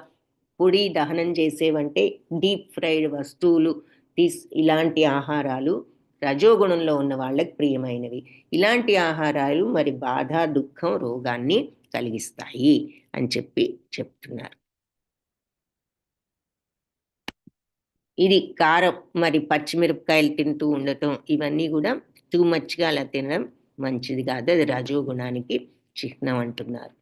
పొడి దహనం చేసేవంటే డీప్ ఫ్రైడ్ వస్తువులు ఇలాంటి ఆహారాలు రజోగుణంలో ఉన్న వాళ్ళకి ప్రియమైనవి. ఇలాంటి ఆహారాలు మరి బాధ, దుఃఖం, రోగాన్ని కలిగిస్తాయి అని చెప్తున్నారు. ఇది కారం మరి పచ్చిమిరపకాయలు తింటూ ఉండటం ఇవన్నీ కూడా టూ మచ్గా అలా తినడం మంచిది కాదు. అది రజోగుణానికి చిహ్నం అంటున్నారు.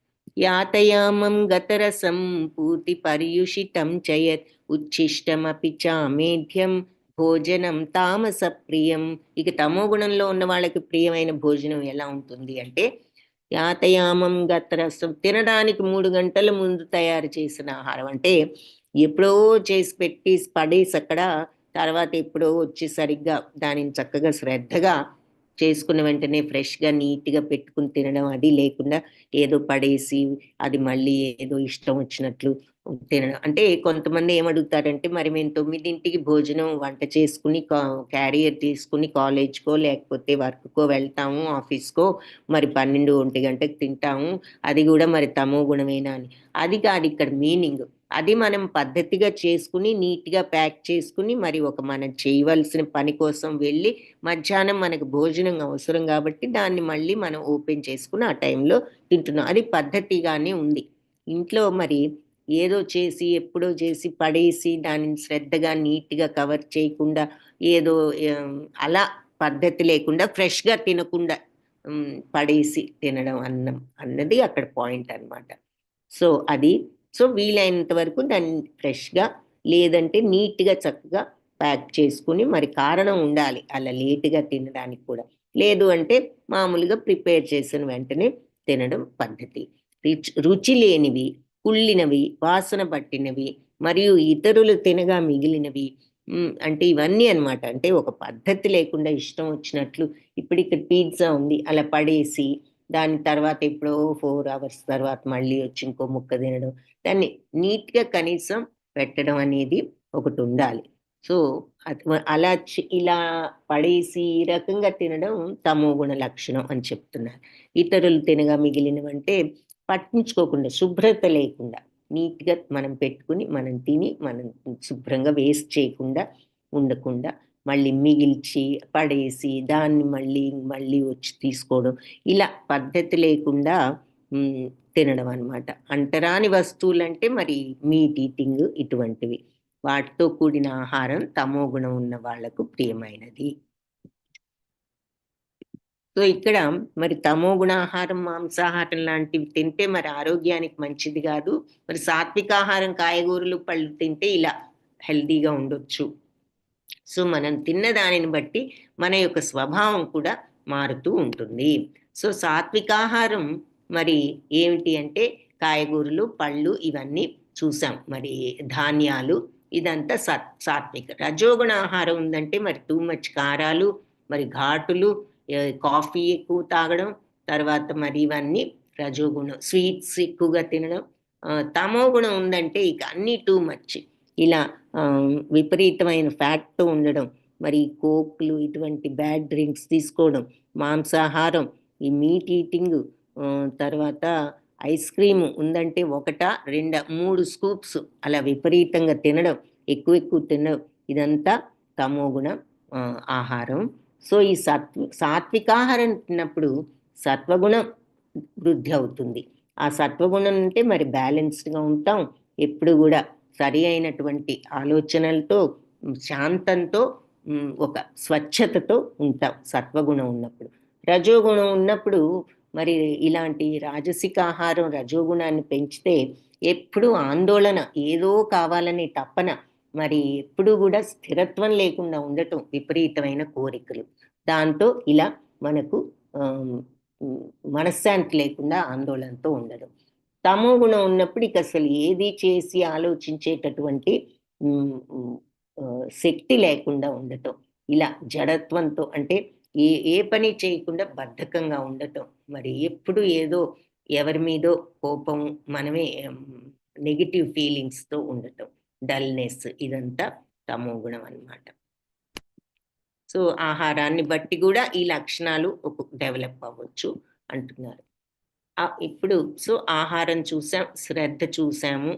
యాతయామం గతరసం పూర్తి పర్యుషితం చయత్ ఉచ్ఛిష్టమపి చామేధ్యం భోజనం తామస ప్రియం. ఇక తమో గుణంలో ఉన్న వాళ్ళకి ప్రియమైన భోజనం ఎలా ఉంటుంది అంటే యాతయామం గతరసం, తినడానికి 3 గంటల ముందు తయారు చేసిన ఆహారం. అంటే ఎప్పుడో చేసి పెట్టి పడేసి అక్కడ తర్వాత ఎప్పుడో వచ్చి సరిగ్గా దానిని చక్కగా శ్రద్ధగా చేసుకున్న వెంటనే ఫ్రెష్గా నీట్గా పెట్టుకుని తినడం అది లేకుండా ఏదో పడేసి అది మళ్ళీ ఏదో ఇష్టం వచ్చినట్లు తినడం. అంటే కొంతమంది ఏమడుగుతారంటే మరి మేము 9ంటికి భోజనం వంట చేసుకుని క్యారియర్ తీసుకుని కాలేజ్కో లేకపోతే వర్క్కో వెళ్తాము, ఆఫీస్కో, మరి 12-1 గంటకు తింటాము, అది కూడా మరి తమో గుణమేనా అని. అది కాదు ఇక్కడ మీనింగ్. అది మనం పద్ధతిగా చేసుకుని నీట్గా ప్యాక్ చేసుకుని మరి మనం చేయవలసిన పని కోసం వెళ్ళి మధ్యాహ్నం మనకు భోజనం అవసరం కాబట్టి దాన్ని మళ్ళీ మనం ఓపెన్ చేసుకుని ఆ టైంలో తింటున్నాం. అది పద్ధతిగానే ఉంది. ఇంట్లో మరి ఏదో చేసి ఎప్పుడో చేసి పడేసి దానిని శ్రద్ధగా నీట్గా కవర్ చేయకుండా ఏదో అలా పద్ధతి లేకుండా ఫ్రెష్గా తినకుండా పడేసి తినడం అన్నం అన్నది అక్కడ పాయింట్ అన్నమాట. సో వీలైనంత వరకు దాన్ని ఫ్రెష్గా లేదంటే నీట్గా చక్కగా ప్యాక్ చేసుకుని మరి కారణం ఉండాలి అలా లేటుగా తినడానికి కూడా. లేదు అంటే మామూలుగా ప్రిపేర్ చేసిన వెంటనే తినడం పద్ధతి. రుచి లేనివి, కుళ్ళినవి, వాసన పట్టినవి మరియు ఇతరులు తినగా మిగిలినవి, అంటే ఇవన్నీ అన్నమాట. అంటే ఒక పద్ధతి లేకుండా ఇష్టం వచ్చినట్లు ఇప్పుడు ఇక్కడ పిజ్జా ఉంది అలా పడేసి దాని తర్వాత ఎప్పుడో 4 hours తర్వాత మళ్ళీ వచ్చి ఇంకో ముక్క తినడం, దాన్ని నీట్గా కనీసం పెట్టడం అనేది ఒకటి ఉండాలి. సో అలా ఇలా పడేసి ఈ రకంగా తినడం తమో గుణ లక్షణం అని చెప్తున్నారు. ఇతరులు తినగా మిగిలినవంటే పట్టించుకోకుండా, శుభ్రత లేకుండా నీట్గా మనం పెట్టుకుని మనం తిని మనం శుభ్రంగా వేస్ట్ చేయకుండా ఉండకుండా మళ్ళీ మిగిల్చి పడేసి దాన్ని మళ్ళీ వచ్చి తీసుకోవడం, ఇలా పద్ధతి లేకుండా తినడం అన్నమాట. అంటరాని వస్తువులంటే మరి మీట్ ఈటింగ్ ఇటువంటివి, వాటితో కూడిన ఆహారం తమో గుణం ఉన్న వాళ్లకు ప్రియమైనది. సో ఇక్కడ మరి తమో గుణాహారం, మాంసాహారం లాంటివి తింటే మరి ఆరోగ్యానికి మంచిది కాదు. మరి సాత్వికాహారం, కాయగూరలు, పళ్ళు తింటే ఇలా హెల్తీగా ఉండొచ్చు. సో మనం తిన్న దానిని బట్టి మన యొక్క స్వభావం కూడా మారుతూ ఉంటుంది. సో సాత్వికాహారం మరి ఏమిటి అంటే కాయగూరలు, పళ్ళు ఇవన్నీ చూసాం, మరి ధాన్యాలు, ఇదంతా సాత్విక. రజోగుణ ఆహారం ఉందంటే మరి టూ మచ్ కారాలు, మరి ఘాటులు, కాఫీ ఎక్కువ తాగడం, తర్వాత మరి ఇవన్నీ రజోగుణం. స్వీట్స్ ఎక్కువగా తినడం. తమో గుణం ఉందంటే ఇక అన్నీ టూ మచ్, ఇలా విపరీతమైన ఫ్యాట్తో ఉండడం, మరి కోక్లు ఇటువంటి బ్యాడ్ డ్రింక్స్ తీసుకోవడం, మాంసాహారం, ఈ మీట్ ఈటింగ్, తర్వాత ఐస్ క్రీమ్ ఉందంటే 1, 2, 3 స్కూప్స్ అలా విపరీతంగా తినడం, ఎక్కువ తినడం, ఇదంతా తమోగుణ ఆహారం. సో ఈ సాత్వికాహారం తిన్నప్పుడు సత్వగుణం వృద్ధి అవుతుంది. ఆ సత్వగుణం అంటే మరి బ్యాలెన్స్డ్గా ఉంటాం, ఎప్పుడు కూడా సరి అయినటువంటి ఆలోచనలతో, శాంతంతో, ఒక స్వచ్ఛతతో ఉంటాం సత్వగుణం ఉన్నప్పుడు. రజోగుణం ఉన్నప్పుడు మరి ఇలాంటి రాజసిక ఆహారం రజోగుణాన్ని పెంచితే ఎప్పుడు ఆందోళన, ఏదో కావాలనే తపన, మరి ఎప్పుడు కూడా స్థిరత్వం లేకుండా ఉండటం, విపరీతమైన కోరికలు, దాంతో ఇలా మనకు మనశ్శాంతి లేకుండా ఆందోళనతో ఉండడం. తమో గుణం ఉన్నప్పుడు ఇక అసలు ఏది చేసి ఆలోచించేటటువంటి శక్తి లేకుండా ఉండటం, ఇలా జడత్వంతో, అంటే ఏ పని చేయకుండా బద్ధకంగా ఉండటం, మరి ఎప్పుడు ఏదో ఎవరి మీదో కోపం, మనమే నెగిటివ్ ఫీలింగ్స్తో ఉండటం, డల్నెస్, ఇదంతా తమో గుణం అన్నమాట. సో ఆహారాన్ని బట్టి కూడా ఈ లక్షణాలు డెవలప్ అవ్వచ్చు అంటున్నారు. ఇప్పుడు సో ఆహారం చూసాం, శ్రద్ధ చూసాము,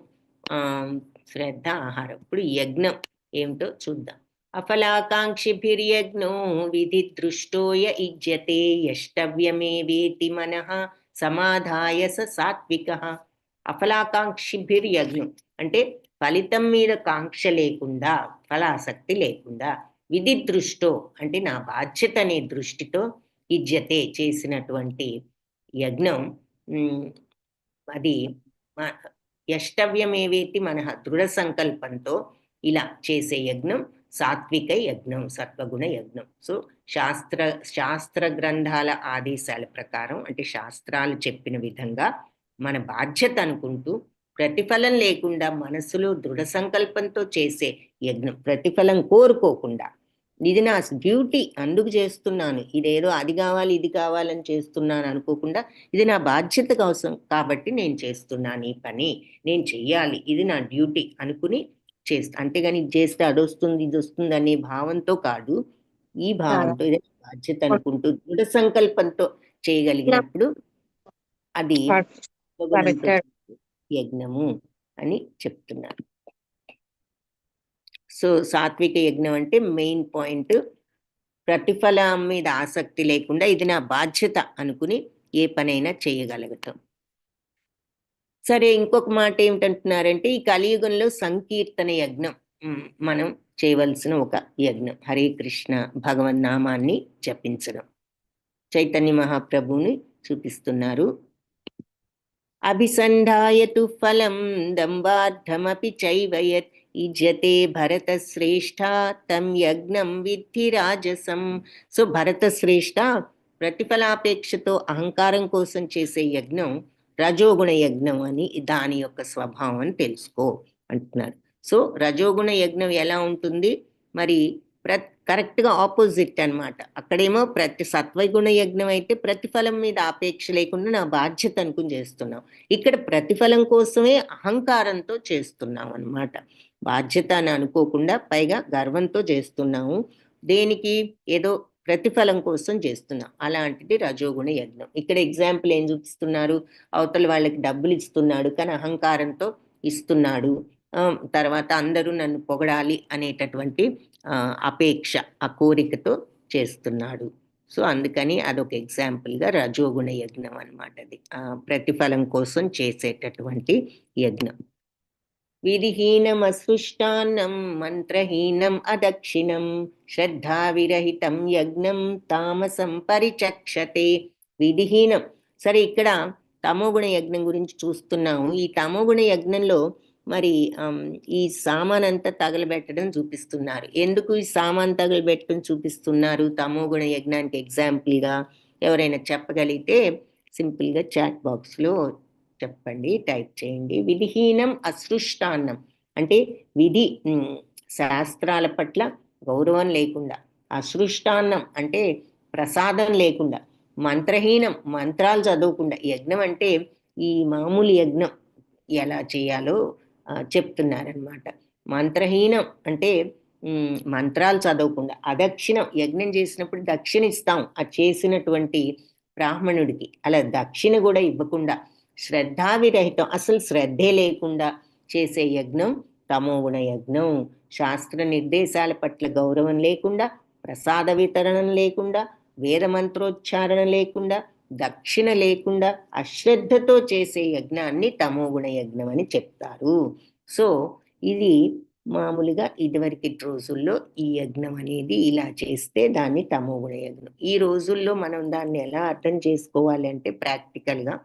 శ్రద్ధ, ఆహారం. ఇప్పుడు యజ్ఞం ఏమిటో చూద్దాం. అఫలాకాంక్షిభిర్యజ్ఞో విధి దృష్టోయ ఇజ్యతే యష్టవ్యమేవేతి మనః సమాధాయ స సాత్వికః. అఫలాకాంక్షిభిర్యజ్ఞం అంటే ఫలితం మీద కాంక్ష లేకుండా, ఫలాసక్తి లేకుండా, విధి దృష్టో అంటే నా బాధ్యత అనే దృష్టితో ఇజ్యతే చేసినటువంటి యజ్ఞం అది యష్టవ్యమేవేతి మనః దృఢ సంకల్పంతో ఇలా చేసే యజ్ఞం సాత్విక యజ్ఞం, సత్వగుణ యజ్ఞం. సో శాస్త్ర గ్రంథాల ఆదేశాల ప్రకారం అంటే శాస్త్రాలు చెప్పిన విధంగా మన బాధ్యత అనుకుంటూ ప్రతిఫలం లేకుండా మనసులో దృఢ సంకల్పంతో చేసే యజ్ఞం, ప్రతిఫలం కోరుకోకుండా ఇది నా డ్యూటీ అందుకు చేస్తున్నాను, ఇదేదో అది కావాలి ఇది కావాలని చేస్తున్నాను అనుకోకుండా ఇది నా బాధ్యత కోసం కాబట్టి నేను చేస్తున్నాను, ఈ పని నేను చెయ్యాలి, ఇది నా డ్యూటీ అనుకుని చేస్తా. అంతేగాని ఇది చేస్తే అదొస్తుంది ఇది వస్తుంది అనే భావంతో కాదు, ఈ భావంతో ఇది బాధ్యత అనుకుంటూ దృఢ సంకల్పంతో చేయగలిగినప్పుడు అది యజ్ఞము అని చెప్తున్నారు. సో సాత్విక యజ్ఞం అంటే మెయిన్ పాయింట్ ప్రతిఫలం మీద ఆసక్తి లేకుండా ఇది నా బాధ్యత అనుకుని ఏ పనైనా చేయగలగటం. సరే, ఇంకొక మాట ఏమిటంటున్నారంటే ఈ కలియుగంలో సంకీర్తన యజ్ఞం మనం చేయవలసిన ఒక యజ్ఞం, హరే కృష్ణ భగవన్నామాన్ని జపించడం. చైతన్య మహాప్రభుని చూపిస్తున్నారు. అభిసంధాయతు ఫలం దంబార్థమపి చైవయత్ ఇజ్యతే భరత శ్రేష్ఠ తం యజ్ఞం విద్ధి రాజసం. సో భరత శ్రేష్ఠ ప్రతిఫలాపేక్షతో అహంకారం కోసం చేసే యజ్ఞం రజోగుణ యజ్ఞం అని దాని యొక్క స్వభావం అని తెలుసుకో అంటున్నారు. సో రజోగుణ యజ్ఞం ఎలా ఉంటుంది మరి కరెక్ట్గా ఆపోజిట్ అనమాట. అక్కడేమో సత్వగుణ యజ్ఞం అయితే ప్రతిఫలం మీద ఆపేక్ష లేకుండా నా బాధ్యత అనుకుని చేస్తున్నాం. ఇక్కడ ప్రతిఫలం కోసమే అహంకారంతో చేస్తున్నాం అన్నమాట. బాధ్యత అని అనుకోకుండా పైగా గర్వంతో చేస్తున్నాము. దేనికి? ఏదో ప్రతిఫలం కోసం చేస్తున్నాం. అలాంటిది రజోగుణ యజ్ఞం. ఇక్కడ ఎగ్జాంపుల్ ఏం చూపిస్తున్నారు? అవతల వాళ్ళకి డబ్బులు ఇస్తున్నాడు కానీ అహంకారంతో ఇస్తున్నాడు. తర్వాత అందరూ నన్ను పొగడాలి అనేటటువంటి అపేక్ష, ఆ కోరికతో చేస్తున్నాడు. సో అందుకని అదొక ఎగ్జాంపుల్గా రజోగుణ యజ్ఞం అనమాట. అది ప్రతిఫలం కోసం చేసేటటువంటి యజ్ఞం. విధిహీనం అసృష్టాన్నం మంత్రహీనం అదక్షిణం శ్రద్ధా విరహితం యజ్ఞం తామసం పరిచక్షతే. విధిహీనం. సరే, ఇక్కడ తమోగుణ యజ్ఞం గురించి చూస్తున్నాము. ఈ తమోగుణ యజ్ఞంలో మరి ఈ సామాన్ అంతా తగలబెట్టడం చూపిస్తున్నారు. ఎందుకు ఈ సామాన్ తగలబెట్టడం చూపిస్తున్నారు తమోగుణ యజ్ఞానికి ఎగ్జాంపుల్గా? ఎవరైనా చెప్పగలిగితే సింపుల్గా చాట్ బాక్స్లో చెప్పండి, టైప్ చేయండి. విధిహీనం అసృష్టాన్నం అంటే విధి శాస్త్రాల పట్ల గౌరవం లేకుండా, అసృష్టాన్నం అంటే ప్రసాదం లేకుండా, మంత్రహీనం మంత్రాలు చదవకుండా. యజ్ఞం అంటే ఈ మామూలు యజ్ఞం ఎలా చేయాలో చెప్తున్నారనమాట. మంత్రహీనం అంటే మంత్రాలు చదవకుండా, అదక్షిణం యజ్ఞం చేసినప్పుడు దక్షిణ ఇస్తాం ఆ చేసినటువంటి బ్రాహ్మణుడికి, అలా దక్షిణ కూడా ఇవ్వకుండా, శ్రద్ధావిరహితం అసలు శ్రద్ధే లేకుండా చేసే యజ్ఞం తమోగుణ యజ్ఞం. శాస్త్ర నిర్దేశాల పట్ల గౌరవం లేకుండా, ప్రసాద వితరణం లేకుండా, వేద మంత్రోచ్చారణ లేకుండా, దక్షిణ లేకుండా, అశ్రద్ధతో చేసే యజ్ఞాన్ని తమోగుణ యజ్ఞం అని చెప్తారు. సో ఇది మామూలుగా ఇదివరకు రోజుల్లో ఈ యజ్ఞం అనేది ఇలా చేస్తే దాన్ని తమోగుణ యజ్ఞం. ఈ రోజుల్లో మనం దాన్ని ఎలా అర్థం చేసుకోవాలి అంటే ప్రాక్టికల్గా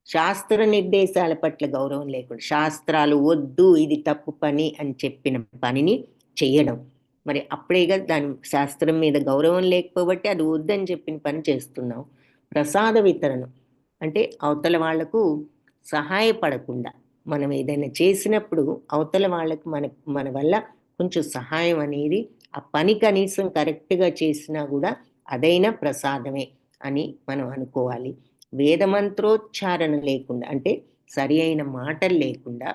శాస్త్ర నిర్దేశాల పట్ల గౌరవం లేకుండా, శాస్త్రాలు వద్దు ఇది తప్పు పని అని చెప్పిన పనిని చెయ్యడం. మరి అప్పుడేగా దాని శాస్త్రం మీద గౌరవం లేకపోబట్టి అది వద్దని చెప్పిన పని చేస్తున్నాం. ప్రసాద వితరణం అంటే అవతల వాళ్లకు సహాయపడకుండా మనం ఏదైనా చేసినప్పుడు అవతల వాళ్ళకి మన వల్ల కొంచెం సహాయం అనేది, ఆ పని కనీసం కరెక్ట్గా చేసినా కూడా అదైనా ప్రసాదమే అని మనం అనుకోవాలి. వేదమంత్రోచ్చారణ లేకుండా అంటే సరి అయిన మాటలు లేకుండా,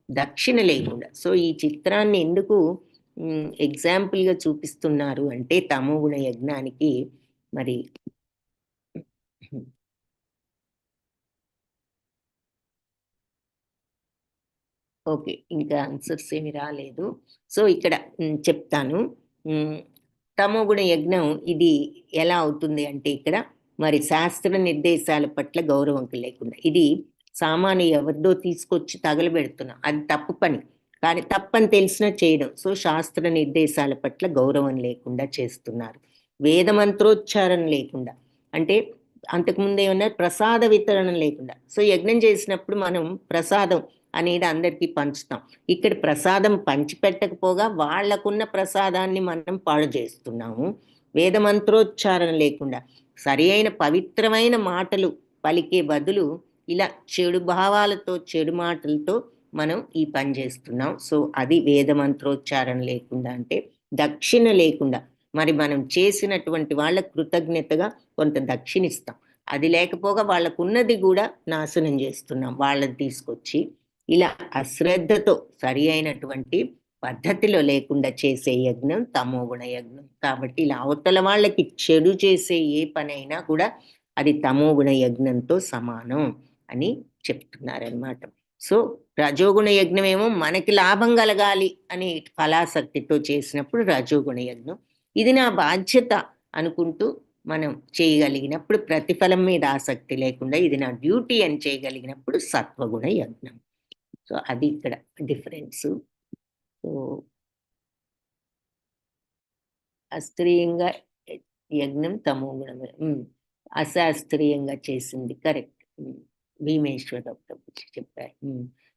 దక్షిణ లేకుండా. సో ఈ చిత్రాన్ని ఎందుకు ఎగ్జాంపుల్గా చూపిస్తున్నారు అంటే తమోగుణ యజ్ఞానికి మరి ఓకే, ఇంకా ఆన్సర్స్ ఏమి రాలేదు. సో ఇక్కడ చెప్తాను. తమోగుణ యజ్ఞం ఇది ఎలా అవుతుంది అంటే ఇక్కడ మరి శాస్త్ర నిర్దేశాల పట్ల గౌరవం లేకుండా, ఇది సామాన్య ఎవరిదో తీసుకొచ్చి తగలబెడుతున్నాం, అది తప్పు పని, కానీ తప్పని తెలిసినా చేయడం. సో శాస్త్ర నిర్దేశాల పట్ల గౌరవం లేకుండా చేస్తున్నారు. వేద మంత్రోచ్చారణ లేకుండా, అంటే అంతకుముందు ఏమన్నా ప్రసాద వితరణ లేకుండా. సో యజ్ఞం చేసినప్పుడు మనం ప్రసాదం అనేది అందరికీ పంచుతాం. ఇక్కడ ప్రసాదం పంచిపెట్టకపోగా వాళ్లకున్న ప్రసాదాన్ని మనం పాడు చేస్తున్నాము. వేద మంత్రోచ్చారణ లేకుండా సరి అయిన పవిత్రమైన మాటలు పలికే బదులు ఇలా చెడు భావాలతో, చెడు మాటలతో మనం ఈ పని చేస్తున్నాం. సో అది వేద మంత్రోచ్చారణ లేకుండా, అంటే దక్షిణ లేకుండా. మరి మనం చేసినటువంటి వాళ్ళ కృతజ్ఞతగా కొంత దక్షిణ ఇస్తాం, అది లేకపోగా వాళ్ళకున్నది కూడా నాశనం చేస్తున్నాం వాళ్ళని తీసుకొచ్చి. ఇలా అశ్రద్ధతో సరి అయినటువంటి పద్ధతిలో లేకుండా చేసే యజ్ఞం తమోగుణ యజ్ఞం. కాబట్టి ఇలా అవతల వాళ్ళకి చెడు చేసే ఏ పనైనా కూడా అది తమోగుణ యజ్ఞంతో సమానం అని చెప్తున్నారనమాట. సో రజోగుణ యజ్ఞం ఏమో మనకి లాభం కలగాలి అని ఫలాసక్తితో చేసినప్పుడు రజోగుణ యజ్ఞం. ఇది నా బాధ్యత అనుకుంటూ మనం చేయగలిగినప్పుడు, ప్రతిఫలం మీద ఆసక్తి లేకుండా ఇది నా డ్యూటీ అని చేయగలిగినప్పుడు సత్వగుణ యజ్ఞం. సో అది ఇక్కడ డిఫరెన్స్. సో అస్త్రీయంగా యజ్ఞం తమోగుణమే, అశాస్త్రీయంగా చేసింది కరెక్ట్. భీమేశ్వర చెప్పారు.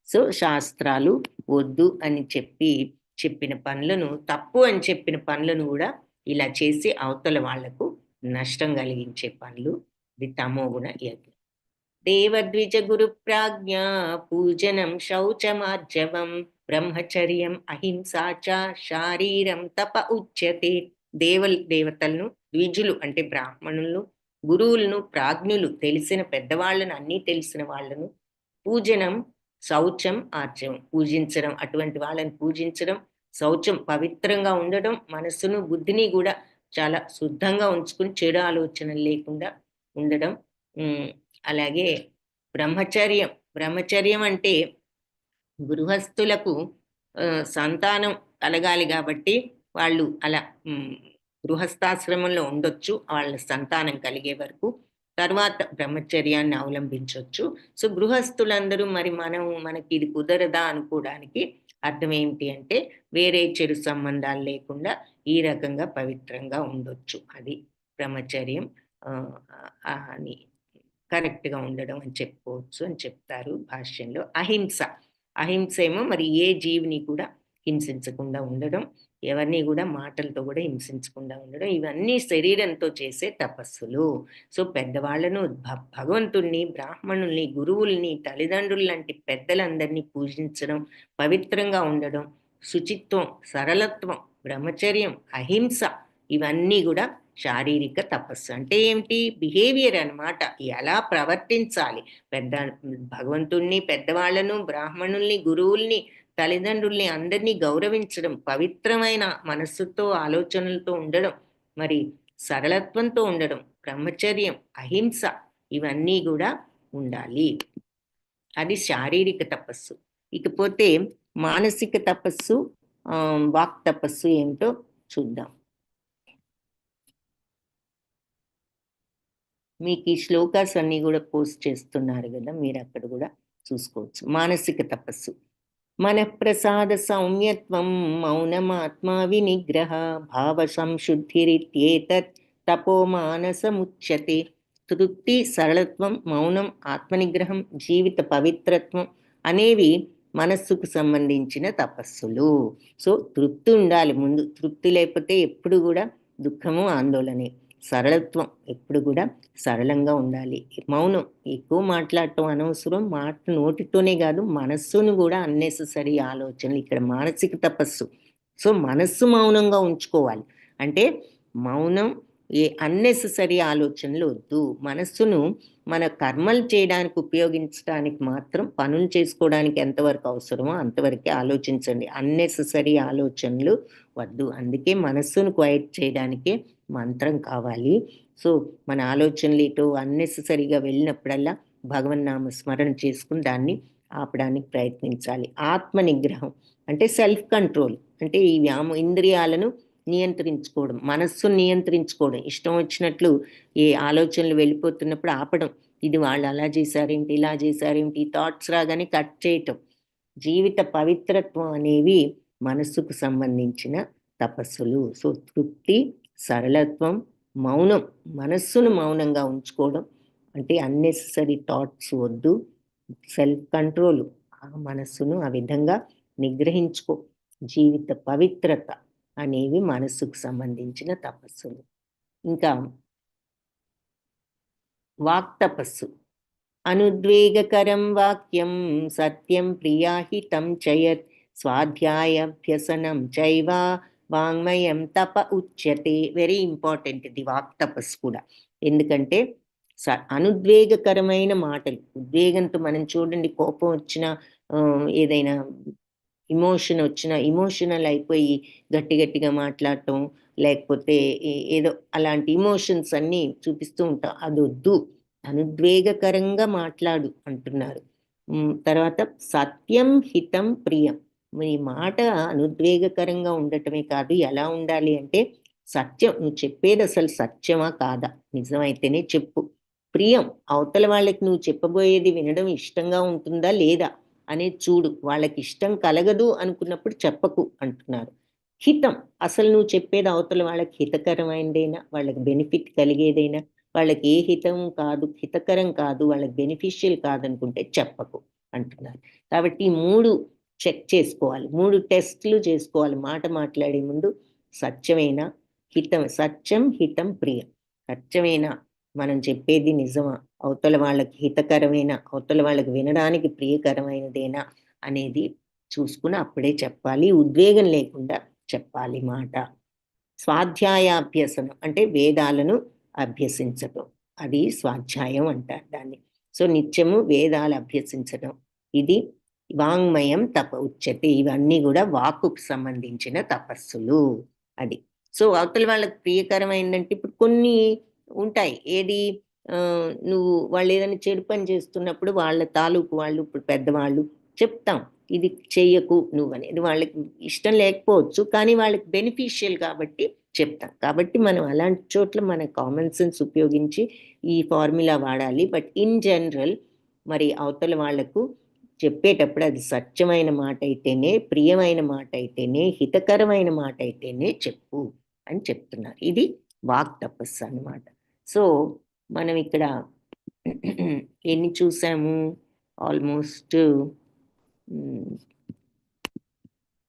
సో శాస్త్రాలు వద్దు అని చెప్పిన పనులను, తప్పు అని చెప్పిన పనులను కూడా ఇలా చేసి అవతల వాళ్లకు నష్టం కలిగించే పనులు, ఇది తమోగుణ యజ్ఞం. దేవద్విజ గురు ప్రాజ్ఞ పూజనం శౌచమార్జవం బ్రహ్మచర్యం అహింసాచ శారీరం తప ఉచ్యతే. దేవతలను, ద్విజులు అంటే బ్రాహ్మణులను, గురువులను, ప్రాజ్ఞులు తెలిసిన పెద్దవాళ్ళను, అన్నీ తెలిసిన వాళ్ళను, పూజనం శౌచం ఆర్జవం పూజించడం, అటువంటి వాళ్ళని పూజించడం, శౌచం పవిత్రంగా ఉండడం, మనస్సును బుద్ధిని కూడా చాలా శుద్ధంగా ఉంచుకుని చెడు ఆలోచనలు లేకుండా ఉండడం. అలాగే బ్రహ్మచర్యం అంటే గృహస్థులకు సంతానం కలగాలి కాబట్టి వాళ్ళు అలా గృహస్థాశ్రమంలో ఉండొచ్చు వాళ్ళ సంతానం కలిగే వరకు, తర్వాత బ్రహ్మచర్యాన్ని అవలంబించవచ్చు. సో గృహస్థులందరూ మరి మనకి ఇది కుదరదా అనుకోవడానికి అర్థం ఏంటి అంటే వేరే చెడు సంబంధాలు లేకుండా ఈ రకంగా పవిత్రంగా ఉండొచ్చు, అది బ్రహ్మచర్యం అని కరెక్ట్గా ఉండడం అని చెప్పుకోవచ్చు అని చెప్తారు భాష్యంలో. అహింస ఏమో మరి ఏ జీవిని కూడా హింసించకుండా ఉండడం, ఎవరిని కూడా మాటలతో కూడా హింసించకుండా ఉండడం, ఇవన్నీ శరీరంతో చేసే తపస్సులు. సో పెద్దవాళ్లను, భగవంతుణ్ణి, బ్రాహ్మణుల్ని, గురువుల్ని, తల్లిదండ్రులు లాంటి పెద్దలందరినీ పూజించడం, పవిత్రంగా ఉండడం, శుచిత్వం, సరళత్వం, బ్రహ్మచర్యం, అహింస, ఇవన్నీ కూడా శారీరక తపస్సు. అంటే ఏమిటి? బిహేవియర్ అన్నమాట. ఎలా ప్రవర్తించాలి, భగవంతుణ్ణి, పెద్దవాళ్లను, బ్రాహ్మణుల్ని, గురువుల్ని, తల్లిదండ్రుల్ని అందరినీ గౌరవించడం, పవిత్రమైన మనస్సుతో, ఆలోచనలతో ఉండడం, మరి సరళత్వంతో ఉండడం, బ్రహ్మచర్యం, అహింస, ఇవన్నీ కూడా ఉండాలి. అది శారీరక తపస్సు. ఇకపోతే మానసిక తపస్సు, వాక్ తపస్సు ఏమిటో చూద్దాం. మీకు ఈ శ్లోకాస్ అన్ని కూడా పోస్ట్ చేస్తున్నారు కదా, మీరు అక్కడ కూడా చూసుకోవచ్చు. మానసిక తపస్సు. మనఃప్రసాద సౌమ్యత్వం మౌనమాత్మా వినిగ్రహ భావ సంశుద్ధిరిత్యేతత్ తపో మానసముచ్యతే. తృప్తి, సరళత్వం, మౌనం, ఆత్మనిగ్రహం, జీవిత పవిత్రత్వం అనేవి మనస్సుకు సంబంధించిన తపస్సులు. సో తృప్తి ఉండాలి ముందు. తృప్తి లేకపోతే ఎప్పుడు కూడా దుఃఖము, ఆందోళనే. సరళత్వం, ఎప్పుడు కూడా సరళంగా ఉండాలి. మౌనం, ఎక్కువ మాట్లాడటం అనవసరం. మాట నోటితోనే కాదు, మనస్సును కూడా అన్నెసెసరీ ఆలోచనలు, ఇక్కడ మానసిక తపస్సు. సో మనస్సు మౌనంగా ఉంచుకోవాలి. అంటే మౌనం, అన్నెసెసరీ ఆలోచనలు వద్దు. మనస్సును మన కర్మలు చేయడానికి ఉపయోగించడానికి మాత్రం, పనులు చేసుకోవడానికి ఎంతవరకు అవసరమో అంతవరకే ఆలోచించండి. అన్నెసెసరీ ఆలోచనలు వద్దు. అందుకే మనస్సును క్వైట్ చేయడానికే మంత్రం కావాలి. సో మన ఆలోచనలు ఇటు అన్నెసెసరీగా వెళ్ళినప్పుడల్లా భగవన్నామ స్మరణ చేసుకుని దాన్ని ఆపడానికి ప్రయత్నించాలి. ఆత్మ నిగ్రహం అంటే సెల్ఫ్ కంట్రోల్, అంటే ఈ ఇంద్రియాలను నియంత్రించుకోవడం, మనస్సును నియంత్రించుకోవడం, ఇష్టం వచ్చినట్లు ఏ ఆలోచనలు వెళ్ళిపోతున్నప్పుడు ఆపడం. ఇది వాళ్ళు అలా చేశారేంటి, ఇలా చేశారేంటి, థాట్స్ రాగానే కట్ చేయటం. జీవిత పవిత్రత్వం అనేవి మనస్సుకు సంబంధించిన తపస్సులు. సో తృప్తి, సరళత్వం, మౌనం, మనస్సును మౌనంగా ఉంచుకోవడం, అంటే అన్నెసెసరీ థాట్స్ వద్దు, సెల్ఫ్ కంట్రోల్, ఆ మనస్సును ఆ విధంగా నిగ్రహించుకో. జీవిత పవిత్రత అనేవి మనస్సుకు సంబంధించిన తపస్సులు. ఇంకా వాక్ తపస్సు. అనుద్వేగకరం వాక్యం సత్యం ప్రియాహితం చయత్ స్వాధ్యాయాభ్యసనం చైవ వాంగ్మయం తప ఉచ్యతే. వెరీ ఇంపార్టెంట్ ఇది వాక్ తపస్సు కూడా. ఎందుకంటే అనుద్వేగకరమైన మాటలు, ఉద్వేగంతో మనం చూడండి, కోపం వచ్చినా ఏదైనా ఇమోషన్ వచ్చినా ఇమోషనల్ అయిపోయి గట్టి గట్టిగా మాట్లాడటం, లేకపోతే ఏదో అలాంటి ఇమోషన్స్ అన్నీ చూపిస్తూ ఉంటాం. అది వద్దు, అనుద్వేగకరంగా మాట్లాడు అంటున్నారు. తర్వాత సత్యం హితం ప్రియం. ఈ మాట అనుద్వేగకరంగా ఉండటమే కాదు, ఎలా ఉండాలి అంటే సత్యం, నువ్వు చెప్పేది అసలు సత్యమా కాదా, నిజమైతేనే చెప్పు. ప్రియం, అవతల వాళ్ళకి నువ్వు చెప్పబోయేది వినడం ఇష్టంగా ఉంటుందా లేదా అనేది చూడు. వాళ్ళకి ఇష్టం కలగదు అనుకున్నప్పుడు చెప్పకు అంటున్నారు. హితం, అసలు నువ్వు చెప్పేది అవతల వాళ్ళకి హితకరమైనదైనా, వాళ్ళకి బెనిఫిట్ కలిగేదైనా, వాళ్ళకి ఏ హితం కాదు, హితకరం కాదు, వాళ్ళకి బెనిఫిషియల్ కాదనుకుంటే చెప్పకు అంటున్నారు. కాబట్టి ఈ 3 చెక్ చేసుకోవాలి, 3 టెస్ట్లు చేసుకోవాలి మాట మాట్లాడే ముందు. సత్యమేనా, హితం, సత్యం హితం ప్రియం. సత్యమేనా, మనం చెప్పేది నిజమా, అవతల వాళ్ళకి హితకరమైన, అవతల వాళ్ళకి వినడానికి ప్రియకరమైనదేనా అనేది చూసుకుని అప్పుడే చెప్పాలి. ఉద్వేగం లేకుండా చెప్పాలి మాట. స్వాధ్యాయాభ్యసనం అంటే వేదాలను అభ్యసించటం, అది స్వాధ్యాయం అంటారు దాన్ని. సో నిత్యము వేదాలు అభ్యసించడం, ఇది వాంగ్మయం తప ఉచ్యతే. ఇవన్నీ కూడా వాక్కుకు సంబంధించిన తపస్సులు. అది. సో అవతల వాళ్ళకి ప్రియకరమైందంటే ఇప్పుడు కొన్ని ఉంటాయి. ఏది, నువ్వు వాళ్ళు ఏదైనా చెడు పని చేస్తున్నప్పుడు వాళ్ళ తాలూకు వాళ్ళు, ఇప్పుడు పెద్దవాళ్ళు చెప్తాం, ఇది చెయ్యకు నువ్వు అనేది. వాళ్ళకి ఇష్టం లేకపోవచ్చు, కానీ వాళ్ళకి బెనిఫిషియల్ కాబట్టి చెప్తాం. కాబట్టి మనం అలాంటి చోట్ల మన కామన్ సెన్స్ ఉపయోగించి ఈ ఫార్ములా వాడాలి. బట్ ఇన్ జనరల్ మరి అవతల వాళ్లకు చెప్పేటప్పుడు అది సత్యమైన మాట అయితేనే, ప్రియమైన మాట అయితేనే, హితకరమైన మాట అయితేనే చెప్పు అని చెప్తున్నారు. ఇది వాక్ తపస్సు అన్నమాట. సో మనం ఇక్కడ ఎన్ని చూసాము, ఆల్మోస్ట్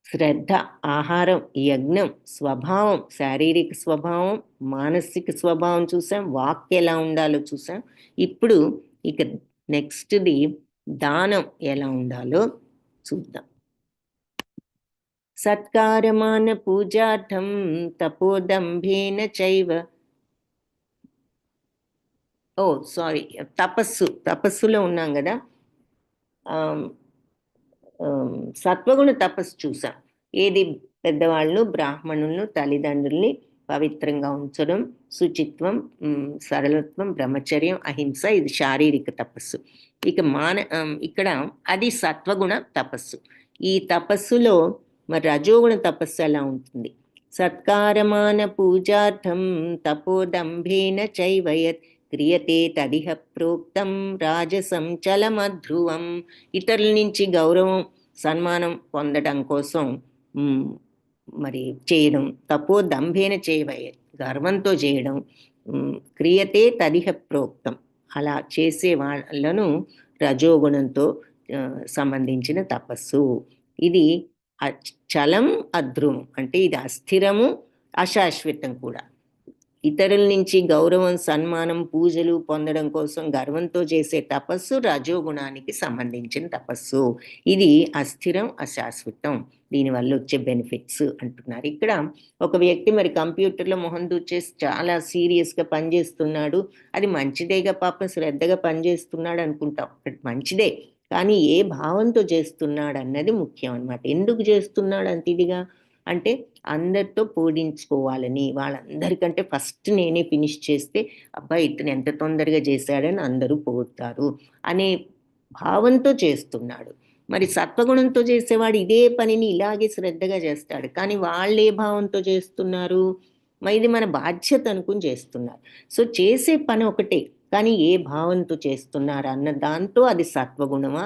శ్రద్ధ, ఆహారం, యజ్ఞం, స్వభావం, శారీరక స్వభావం, మానసిక స్వభావం చూసాం, వాక్ ఎలా ఉండాలో చూసాం. ఇప్పుడు ఇక నెక్స్ట్ది దానం ఎలా ఉండాలో చూద్దాం. సత్కారమాన పూజార్థం తపోదంభేన చైవ. సారీ, తపస్సులో ఉన్నాం కదా. సత్వగుణ తపస్సు చూసాం. ఏది, పెద్దవాళ్ళు, బ్రాహ్మణులను, తల్లిదండ్రుల్ని పవిత్రంగా ఉంచడం, శుచిత్వం, సరళత్వం, బ్రహ్మచర్యం, అహింస, ఇది శారీరక తపస్సు. ఇక ఇక్కడ అది సత్వగుణ తపస్సు. ఈ తపస్సులో మరి రజోగుణ తపస్సు ఎలా ఉంటుంది? సత్కారమాన పూజార్థం తపోదంభేన చైవయత్ క్రియతే తదిహ ప్రోక్తం రాజసం చలమధ్రువం. ఇతరుల నుంచి గౌరవం, సన్మానం పొందడం కోసం మరి చేయడం, తపోదంభేన చేయవయత్, గర్వంతో చేయడం, క్రియతే తదిహ ప్రోక్తం, అలా చేసే వాళ్ళను రజోగుణంతో సంబంధించిన తపస్సు. ఇది చలం అధ్రువం, అంటే ఇది అస్థిరము, అశాశ్వతం కూడా. ఇతరుల నుంచి గౌరవం, సన్మానం, పూజలు పొందడం కోసం గర్వంతో చేసే తపస్సు రజోగుణానికి సంబంధించిన తపస్సు. ఇది అస్థిరం, అశాశ్వతం, దీనివల్ల వచ్చే బెనిఫిట్స్ అంటున్నారు. ఇక్కడ ఒక వ్యక్తి మరి కంప్యూటర్లో మొహం దూచేసి చాలా సీరియస్గా పనిచేస్తున్నాడు, అది మంచిదేగా, పాపం శ్రద్ధగా పనిచేస్తున్నాడు అనుకుంటాం, మంచిదే, కానీ ఏ భావంతో చేస్తున్నాడు అన్నది ముఖ్యం అన్నమాట. ఎందుకు చేస్తున్నాడు అంత ఇదిగా అంటే అందరితో పోడించుకోవాలని, వాళ్ళందరికంటే ఫస్ట్ నేనే ఫినిష్ చేస్తే అబ్బాయి ఇతను ఎంత తొందరగా చేశాడని అందరూ పోతారు అనే భావంతో చేస్తున్నాడు. మరి సత్వగుణంతో చేసేవాడు ఇదే పనిని ఇలాగే శ్రద్ధగా చేస్తాడు. కానీ వాళ్ళు ఏ భావంతో చేస్తున్నారు? ఇది మన బాధ్యత అనుకుని చేస్తున్నారు. సో చేసే పని ఒకటే, కానీ ఏ భావంతో చేస్తున్నారు అన్న దాంతో అది సత్వగుణమా,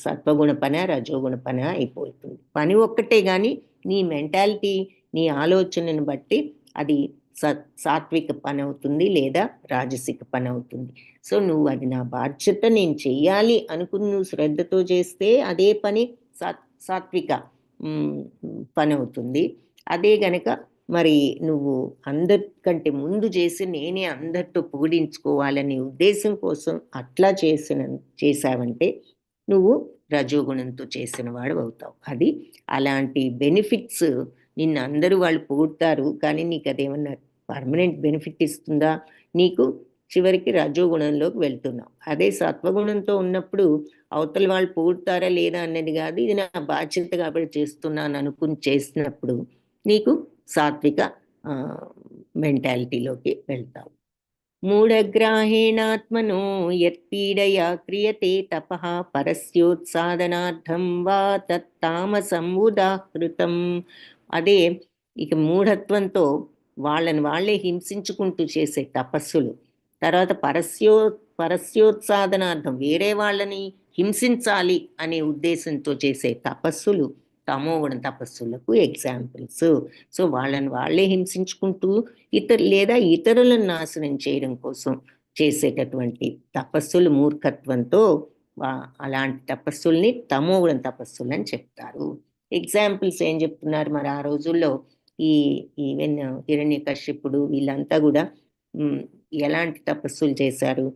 సత్వగుణ పనా, రజోగుణ పనా అయిపోతుంది. పని ఒక్కటే, కానీ నీ మెంటాలిటీ, నీ ఆలోచనను బట్టి అది సాత్విక పని అవుతుంది లేదా రాజసిక పని అవుతుంది. సో నువ్వు అది నా బాధ్యత, నేను చెయ్యాలి అనుకుని నువ్వు శ్రద్ధతో చేస్తే అదే పని సాత్విక పని అవుతుంది. అదే గనక మరి నువ్వు అందరికంటే ముందు చేసి నేనే అందరితో పొగిడించుకోవాలనే ఉద్దేశం కోసం అట్లా చేసావంటే నువ్వు రజోగుణంతో చేసిన వాడు అవుతావు. అది అలాంటి బెనిఫిట్స్ నిన్ను అందరూ వాళ్ళు పొగుడతారు, కానీ నీకు అదేమన్నా పర్మనెంట్ బెనిఫిట్ ఇస్తుందా? నీకు చివరికి రజోగుణంలోకి వెళ్తున్నావు. అదే సత్వగుణంతో ఉన్నప్పుడు అవతల వాళ్ళు పొగుడతారా లేదా అన్నది కాదు, ఇది నా బాధ్యత కాబట్టి చేస్తున్నాను అనుకుని చేసినప్పుడు నీకు సాత్విక మెంటాలిటీలోకి వెళ్తావు. మూఢగ్రాహేణాత్మనో యత్పీడయా క్రియతే తపః పరస్యోత్సాదనార్థం వా తత్తామసం ఉదాహృతం. అదే ఇక మూఢత్వంతో వాళ్ళని వాళ్ళే హింసించుకుంటూ చేసే తపస్సులు, తర్వాత పరస్యోత్సాదనార్థం వేరే వాళ్ళని హింసించాలి అనే ఉద్దేశంతో చేసే తపస్సులు తమోగుణ తపస్సులకు ఎగ్జాంపుల్స్. సో వాళ్ళని వాళ్ళే హింసించుకుంటూ లేదా ఇతరులను నాశనం చేయడం కోసం చేసేటటువంటి తపస్సులు మూర్ఖత్వంతో అలాంటి తపస్సుల్ని తమోగుణ తపస్సులు అని చెప్తారు. ఎగ్జాంపుల్స్ ఏం చెప్తున్నారు మరి ఆ రోజుల్లో? ఈవెన్ హిరణ్యకశ్యపుడు వీళ్ళంతా కూడా ఎలాంటి తపస్సులు చేశారు?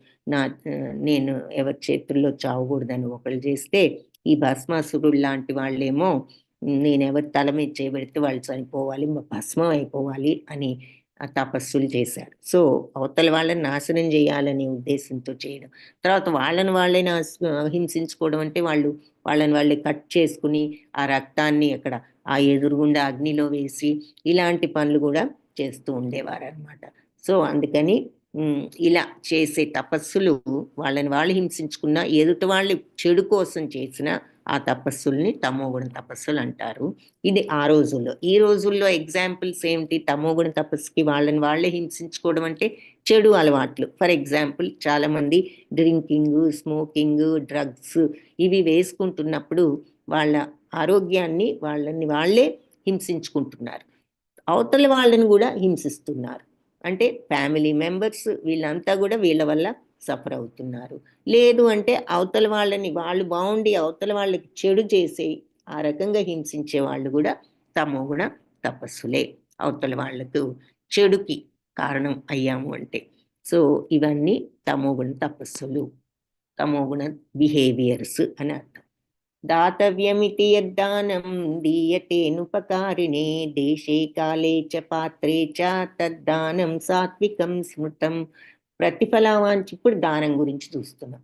నేను ఎవరి చేతుల్లో చావకూడదని ఒకళ్ళు చేస్తే, ఈ భస్మాసురుడు లాంటి వాళ్ళేమో నేను ఎవరి తల మీద చేయబెడితే వాళ్ళు చనిపోవాలి, భస్మం అయిపోవాలి అని తపస్సులు చేశారు. సో అవతల వాళ్ళని నాశనం చేయాలనే ఉద్దేశంతో చేయడం, తర్వాత వాళ్ళని వాళ్ళే హింసించుకోవడం అంటే వాళ్ళని వాళ్ళే కట్ చేసుకుని ఆ రక్తాన్ని అక్కడ ఆ ఎదురుగుండా అగ్నిలో వేసి ఇలాంటి పనులు కూడా చేస్తూ ఉండేవారు అనమాట. సో అందుకని ఇలా చేసే తపస్సులు వాళ్ళని వాళ్ళు హింసించుకున్న, ఎదుటి వాళ్ళు చెడు కోసం చేసిన ఆ తపస్సుల్ని తమోగుణ తపస్సులు అంటారు. ఇది ఆ రోజుల్లో. ఈ రోజుల్లో ఎగ్జాంపుల్స్ ఏమిటి? తమోగుణ తపస్సుకి వాళ్ళని వాళ్ళే హింసించుకోవడం అంటే చెడు అలవాట్లు. ఫర్ ఎగ్జాంపుల్ చాలామంది డ్రింకింగ్, స్మోకింగ్, డ్రగ్స్ ఇవి వేసుకుంటున్నప్పుడు వాళ్ళ ఆరోగ్యాన్ని వాళ్ళని వాళ్ళే హింసించుకుంటున్నారు, అవతల వాళ్ళని కూడా హింసిస్తున్నారు. అంటే ఫ్యామిలీ మెంబర్స్ వీళ్ళంతా కూడా వీళ్ళ వల్ల సఫర్ అవుతున్నారు. లేదు అంటే అవతల వాళ్ళని వాళ్ళు బాగుండి అవతల వాళ్ళకి చెడు చేసే ఆ రకంగా హింసించే వాళ్ళు కూడా తమోగుణ తపస్సులే, అవతల వాళ్ళకు చెడుకి కారణం అయ్యాము అంటే. సో ఇవన్నీ తమోగుణ తపస్సులు, తమోగుణ బిహేవియర్స్ అని అర్థం. దాతవ్యమితి యద్దానం దీయతేనుపకారిణే దేశే కాలే చ పాత్రే చ తద్దానం సాత్వికం స్మృతం. ప్రతిఫలవాంఛ, ఇప్పుడు దానం గురించి చూస్తున్నాం.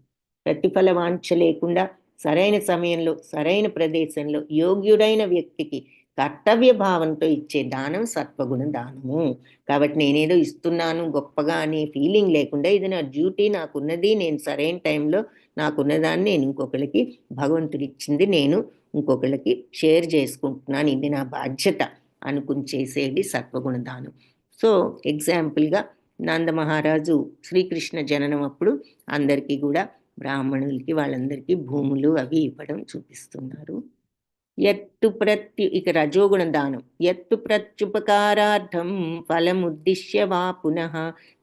ప్రతిఫలవాంఛ లేకుండా సరైన సమయంలో సరైన ప్రదేశంలో యోగ్యుడైన వ్యక్తికి కర్తవ్య భావంతో ఇచ్చే దానం సత్వగుణ దానము. కాబట్టి నేనేదో ఇస్తున్నాను గొప్పగా అనే ఫీలింగ్ లేకుండా, ఇది నా డ్యూటీ, నాకున్నది, నేను సరైన టైంలో నాకున్నదాన్ని నేను ఇంకొకరికి, భగవంతుడు ఇచ్చింది నేను ఇంకొకళ్ళకి షేర్ చేసుకుంటున్నాను, ఇది నా బాధ్యత అనుకుని చేసేది సత్వగుణ దానం. సో ఎగ్జాంపుల్గా నందమహారాజు శ్రీకృష్ణ జననం అప్పుడు అందరికీ కూడా బ్రాహ్మణులకి వాళ్ళందరికీ భూములు అవి ఇవ్వడం చూపిస్తున్నారు. ఇక రజోగుణ దానం. యత్తు ప్రత్యుపకారార్థం ఫలముద్దిశ్య వా పునః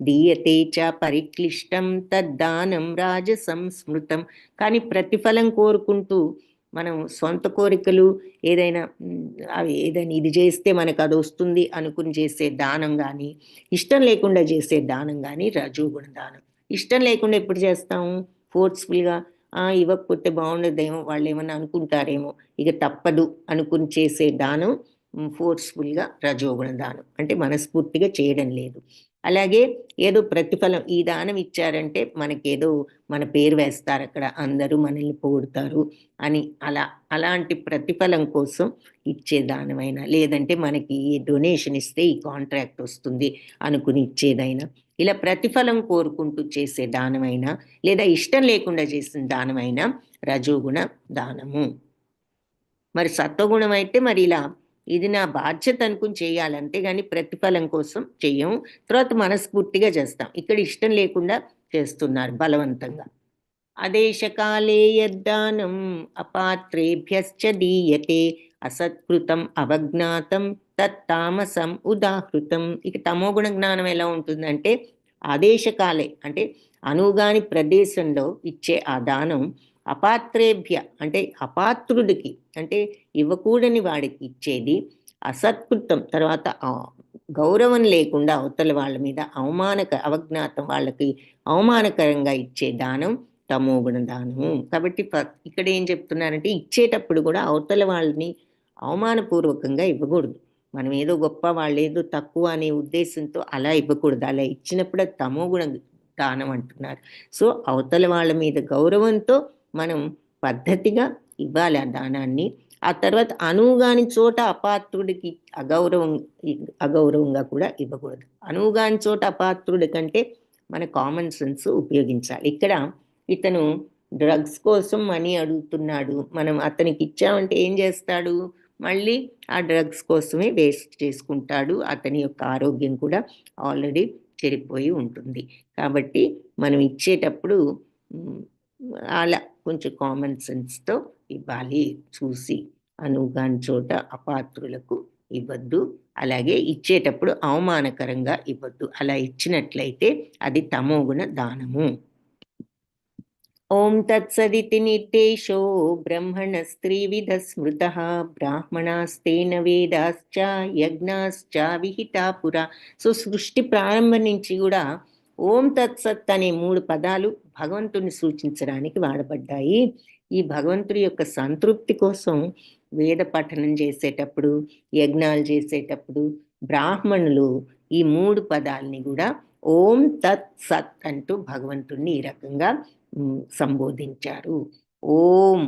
దీయతే చ పరిక్లిష్టం తద్దానం రాజసంస్మృతం. కానీ ప్రతిఫలం కోరుకుంటూ మనం సొంత కోరికలు ఏదైనా ఇది చేస్తే మనకు అది వస్తుంది అనుకుని చేసే దానం కానీ, ఇష్టం లేకుండా చేసే దానం కానీ రజోగుణ దానం. ఇష్టం లేకుండా ఎప్పుడు చేస్తాము? ఫోర్స్ఫుల్గా ఇవ్వకపోతే బాగుండదేమో, వాళ్ళు ఏమన్నా అనుకుంటారేమో, ఇక తప్పదు అనుకుని చేసే దానం ఫోర్స్ఫుల్గా రజోగుణ దానం, అంటే మనస్ఫూర్తిగా చేయడం లేదు. అలాగే ఏదో ప్రతిఫలం, ఈ దానం ఇచ్చారంటే మనకేదో మన పేరు వేస్తారు అక్కడ, అందరూ మనల్ని పొగుడతారు అని అలాంటి ప్రతిఫలం కోసం ఇచ్చే దానమైనా, లేదంటే మనకి డొనేషన్ ఇస్తే ఈ కాంట్రాక్ట్ వస్తుంది అనుకుని ఇచ్చేదైనా, ఇలా ప్రతిఫలం కోరుకుంటూ చేసే దానమైనా, లేదా ఇష్టం లేకుండా చేసిన దానమైనా రజోగుణ దానము. మరి సత్వగుణం అయితే మరి ఇలా ఇది నా బాధ్యత అనుకుని చేయాలి, అంతేగాని ప్రతిఫలం కోసం చెయ్యం. తర్వాత మనస్ఫూర్తిగా చేస్తాం. ఇక్కడ ఇష్టం లేకుండా చేస్తున్నారు బలవంతంగా. అదేశకాలే యద్దానం అపాత్రేభ్యశ్చ దీయతే అసత్కృతం అవజ్ఞాతం తత్తామసం ఉదాహృతం. ఇక తమోగుణ జ్ఞానం ఎలా ఉంటుందంటే ఆదేశకాలే అంటే అనుగాని ప్రదేశంలో ఇచ్చే ఆ దానం అపాత్రేభ్య అంటే అపాత్రుడికి అంటే ఇవ్వకూడని వాడికి ఇచ్చేది, అసత్కృతం తర్వాత గౌరవం లేకుండా అవతల వాళ్ళ మీద అవజ్ఞాతం వాళ్ళకి అవమానకరంగా ఇచ్చే దానం తమోగుణ దానము. కాబట్టి ఇక్కడ ఏం చెప్తున్నారంటే ఇచ్చేటప్పుడు కూడా అవతల వాళ్ళని అవమానపూర్వకంగా ఇవ్వకూడదు. మనం ఏదో గొప్ప వాళ్ళు ఏదో తక్కువ అనే ఉద్దేశంతో అలా ఇవ్వకూడదు. అలా ఇచ్చినప్పుడు అది తమోగుణ దానం అంటున్నారు. సో అవతల వాళ్ళ మీద గౌరవంతో మనం పద్ధతిగా ఇవ్వాలి ఆ దానాన్ని. ఆ తర్వాత అనువుగాని చోట అపాత్రుడికి అగౌరవంగా కూడా ఇవ్వకూడదు. అనువుగాని చోట అపాత్రుడి కంటే మన కామన్ సెన్స్ ఉపయోగించాలి. ఇక్కడ ఇతను డ్రగ్స్ కోసం మనీ అడుగుతున్నాడు, మనం అతనికి ఇచ్చామంటే ఏం చేస్తాడు, మళ్ళీ ఆ డ్రగ్స్ కోసమే వేస్ట్ చేసుకుంటాడు. అతని యొక్క ఆరోగ్యం కూడా ఆల్రెడీ చెడిపోయి ఉంటుంది. కాబట్టి మనం ఇచ్చేటప్పుడు అలా కొంచెం కామన్ సెన్స్తో ఇవ్వాలి. చూసి అనుగాని చోట అపాత్రులకు ఇవ్వద్దు, అలాగే ఇచ్చేటప్పుడు అవమానకరంగా ఇవ్వద్దు. అలా ఇచ్చినట్లయితే అది తమోగుణ దానము. ఓం తత్సదితి నిర్దేశో బ్రహ్మణస్త్రివిధ స్మృతః బ్రాహ్మణాస్తేన వేదాశ్చ యజ్ఞాశ్చ విహితా పురా. సో సృష్టి ప్రారంభం నుంచి కూడా ఓం తత్సత్ అనే 3 పదాలు భగవంతుని సూచించడానికి వాడబడ్డాయి. ఈ భగవంతుడి యొక్క సంతృప్తి కోసం వేద పఠనం చేసేటప్పుడు, యజ్ఞాలు చేసేటప్పుడు బ్రాహ్మణులు ఈ 3 పదాలని కూడా ఓం తత్ సత్ అంటూ భగవంతుణ్ణి ఈ రకంగా సంబోధించారు. ఓం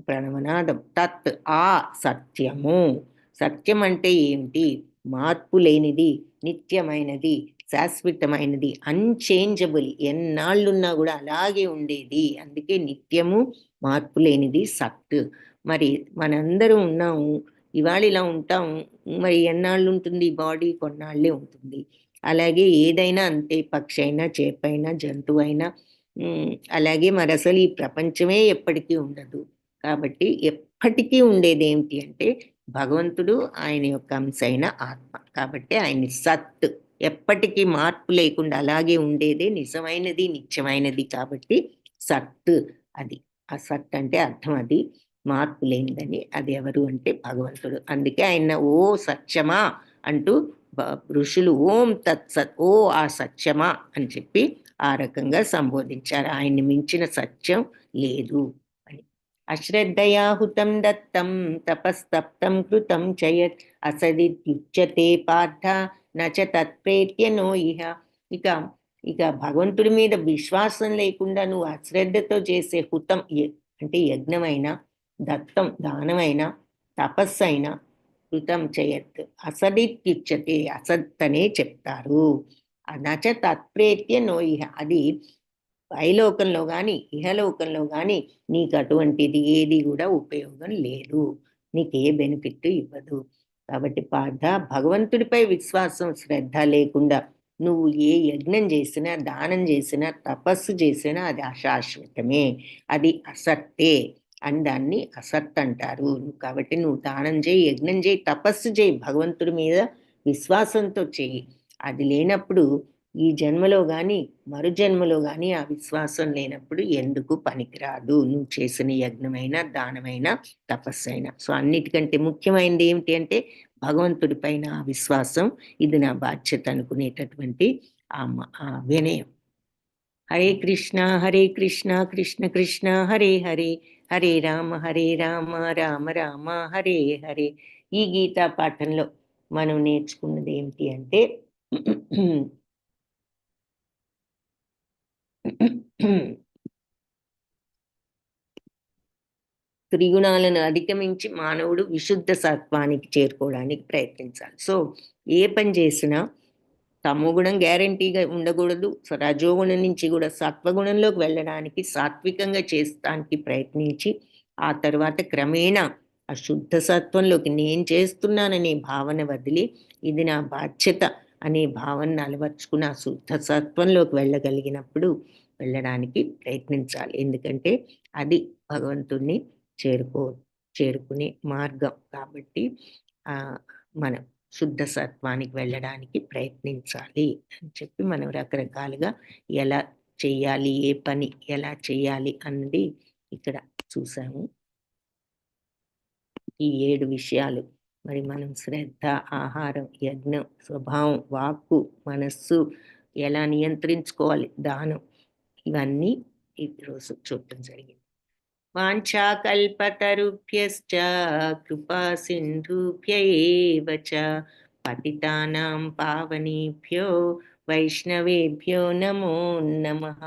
ప్రణవనాదం, తత్ ఆ సత్యము. సత్యం అంటే ఏమిటి? మార్పు లేనిది, నిత్యమైనది, శాశ్వతమైనది, అన్చేంజబుల్, ఎన్నాళ్ళున్నా కూడా అలాగే ఉండేది. అందుకే నిత్యము మార్పు లేనిది సత్. మరి మనందరం ఉన్నాము, ఇవాళ ఇలా ఉంటాము, మరి ఎన్నాళ్ళు ఉంటుంది ఈ బాడీ? కొన్నాళ్ళే ఉంటుంది. అలాగే ఏదైనా అంతే, పక్షి అయినా, చేపైనా, జంతువు అయినా, అలాగే మరి అసలు ఈ ప్రపంచమే ఎప్పటికీ ఉండదు. కాబట్టి ఎప్పటికీ ఉండేది ఏమిటి అంటే భగవంతుడు, ఆయన యొక్క అంశ అయిన ఆత్మ. కాబట్టి ఆయన సత్, ఎప్పటికీ మార్పు లేకుండా అలాగే ఉండేదే నిజమైనది, నిత్యమైనది. కాబట్టి సత్ అది. ఆ సత్ అంటే అర్థం అది మార్పు లేనిదని. అది ఎవరు అంటే భగవంతుడు. అందుకే ఆయన ఓ సత్యమా అంటూ ఋషులు ఓం తత్సత్, ఓ ఆ సత్యమా అని చెప్పి ఆ రకంగా సంబోధించారు. ఆయన్ని మించిన సత్యం లేదు అని. అశ్రద్ధయాహుతం దత్తం తపస్తప్తం కృతం చయత్ అసదిత్యుచ్యతే పార్థ నచ తత్ప్రేత్య నో ఇహ. ఇక భగవంతుడి మీద విశ్వాసం లేకుండా నువ్వు అశ్రద్ధతో చేసే హుతం అంటే యజ్ఞమైనా, దత్తం దానమైన, తపస్సు అయినా కృతం చేయత్ అసదిత్యుచ్యతే, అసత్ అనే చెప్తారు. నచ తత్ప్రేత్య నో ఇహ. అది పైలోకంలో కానీ ఇహలోకంలో కానీ నీకు అటువంటిది ఏది కూడా ఉపయోగం లేదు, నీకు ఏ బెనిఫిట్ ఇవ్వదు. కాబట్టి పార్థ, భగవంతుడిపై విశ్వాసం శ్రద్ధ లేకుండా నువ్వు ఏ యజ్ఞం చేసినా, దానం చేసినా, తపస్సు చేసినా అది అశాశ్వతమే, అది అసత్తే అని దాన్ని అసత్ అంటారు. కాబట్టి నువ్వు దానం చేయి, యజ్ఞం చేయి, తపస్సు చేయి, భగవంతుడి మీద విశ్వాసంతో చేయి. అది లేనప్పుడు ఈ జన్మలో కానీ మరు జన్మలో కానీ ఆ విశ్వాసం లేనప్పుడు ఎందుకు పనికిరాదు నువ్వు చేసిన యజ్ఞమైనా, దానమైనా, తపస్సు అయినా. సో అన్నిటికంటే ముఖ్యమైనది ఏమిటి అంటే భగవంతుడి పైన ఆ విశ్వాసం. ఇది నా బాధ్యత అనుకునేటటువంటి ఆ వినయం. హరే కృష్ణ కృష్ణ కృష్ణ హరే హరే, హరే రామ రామ రామ హరే హరే. ఈ గీతా పాఠంలో మనం నేర్చుకున్నది ఏమిటి అంటే త్రిగుణాలను అధిగమించి మానవుడు విశుద్ధ సత్వానికి చేరుకోవడానికి ప్రయత్నించాలి. సో ఏ పని చేసినా తమో గుణం గ్యారంటీగా ఉండకూడదు. రజోగుణం నుంచి కూడా సత్వగుణంలోకి వెళ్ళడానికి సాత్వికంగా చేస్తానికి ప్రయత్నించి, ఆ తర్వాత క్రమేణా ఆ శుద్ధ సత్వంలోకి నేను చేస్తున్నాననే భావన వదిలి, ఇది నా బాధ్యత అనే భావనను అలవర్చుకుని ఆ శుద్ధ సత్వంలోకి వెళ్ళగలిగినప్పుడు వెళ్ళడానికి ప్రయత్నించాలి. ఎందుకంటే అది భగవంతుడిని చేరుకునే మార్గం కాబట్టి మనం శుద్ధ సత్వానికి వెళ్ళడానికి ప్రయత్నించాలి అని చెప్పి మనం రకరకాలుగా ఎలా చెయ్యాలి, ఏ పని ఎలా చెయ్యాలి అన్నది ఇక్కడ చూసాము. ఈ 7 విషయాలు మరి మనం శ్రద్ధ, ఆహారం, యజ్ఞం, స్వభావం, వాక్కు, మనస్సు ఎలా నియంత్రించుకోవాలి, దానం, ఇవన్నీ ఈరోజు చూడటం జరిగింది. వాంఛాకల్పతరుభ్యశ్చ కృపా సింధుభ్య ఏవ చ పతితానాం పావనేభ్యో వైష్ణవేభ్యో నమో నమః.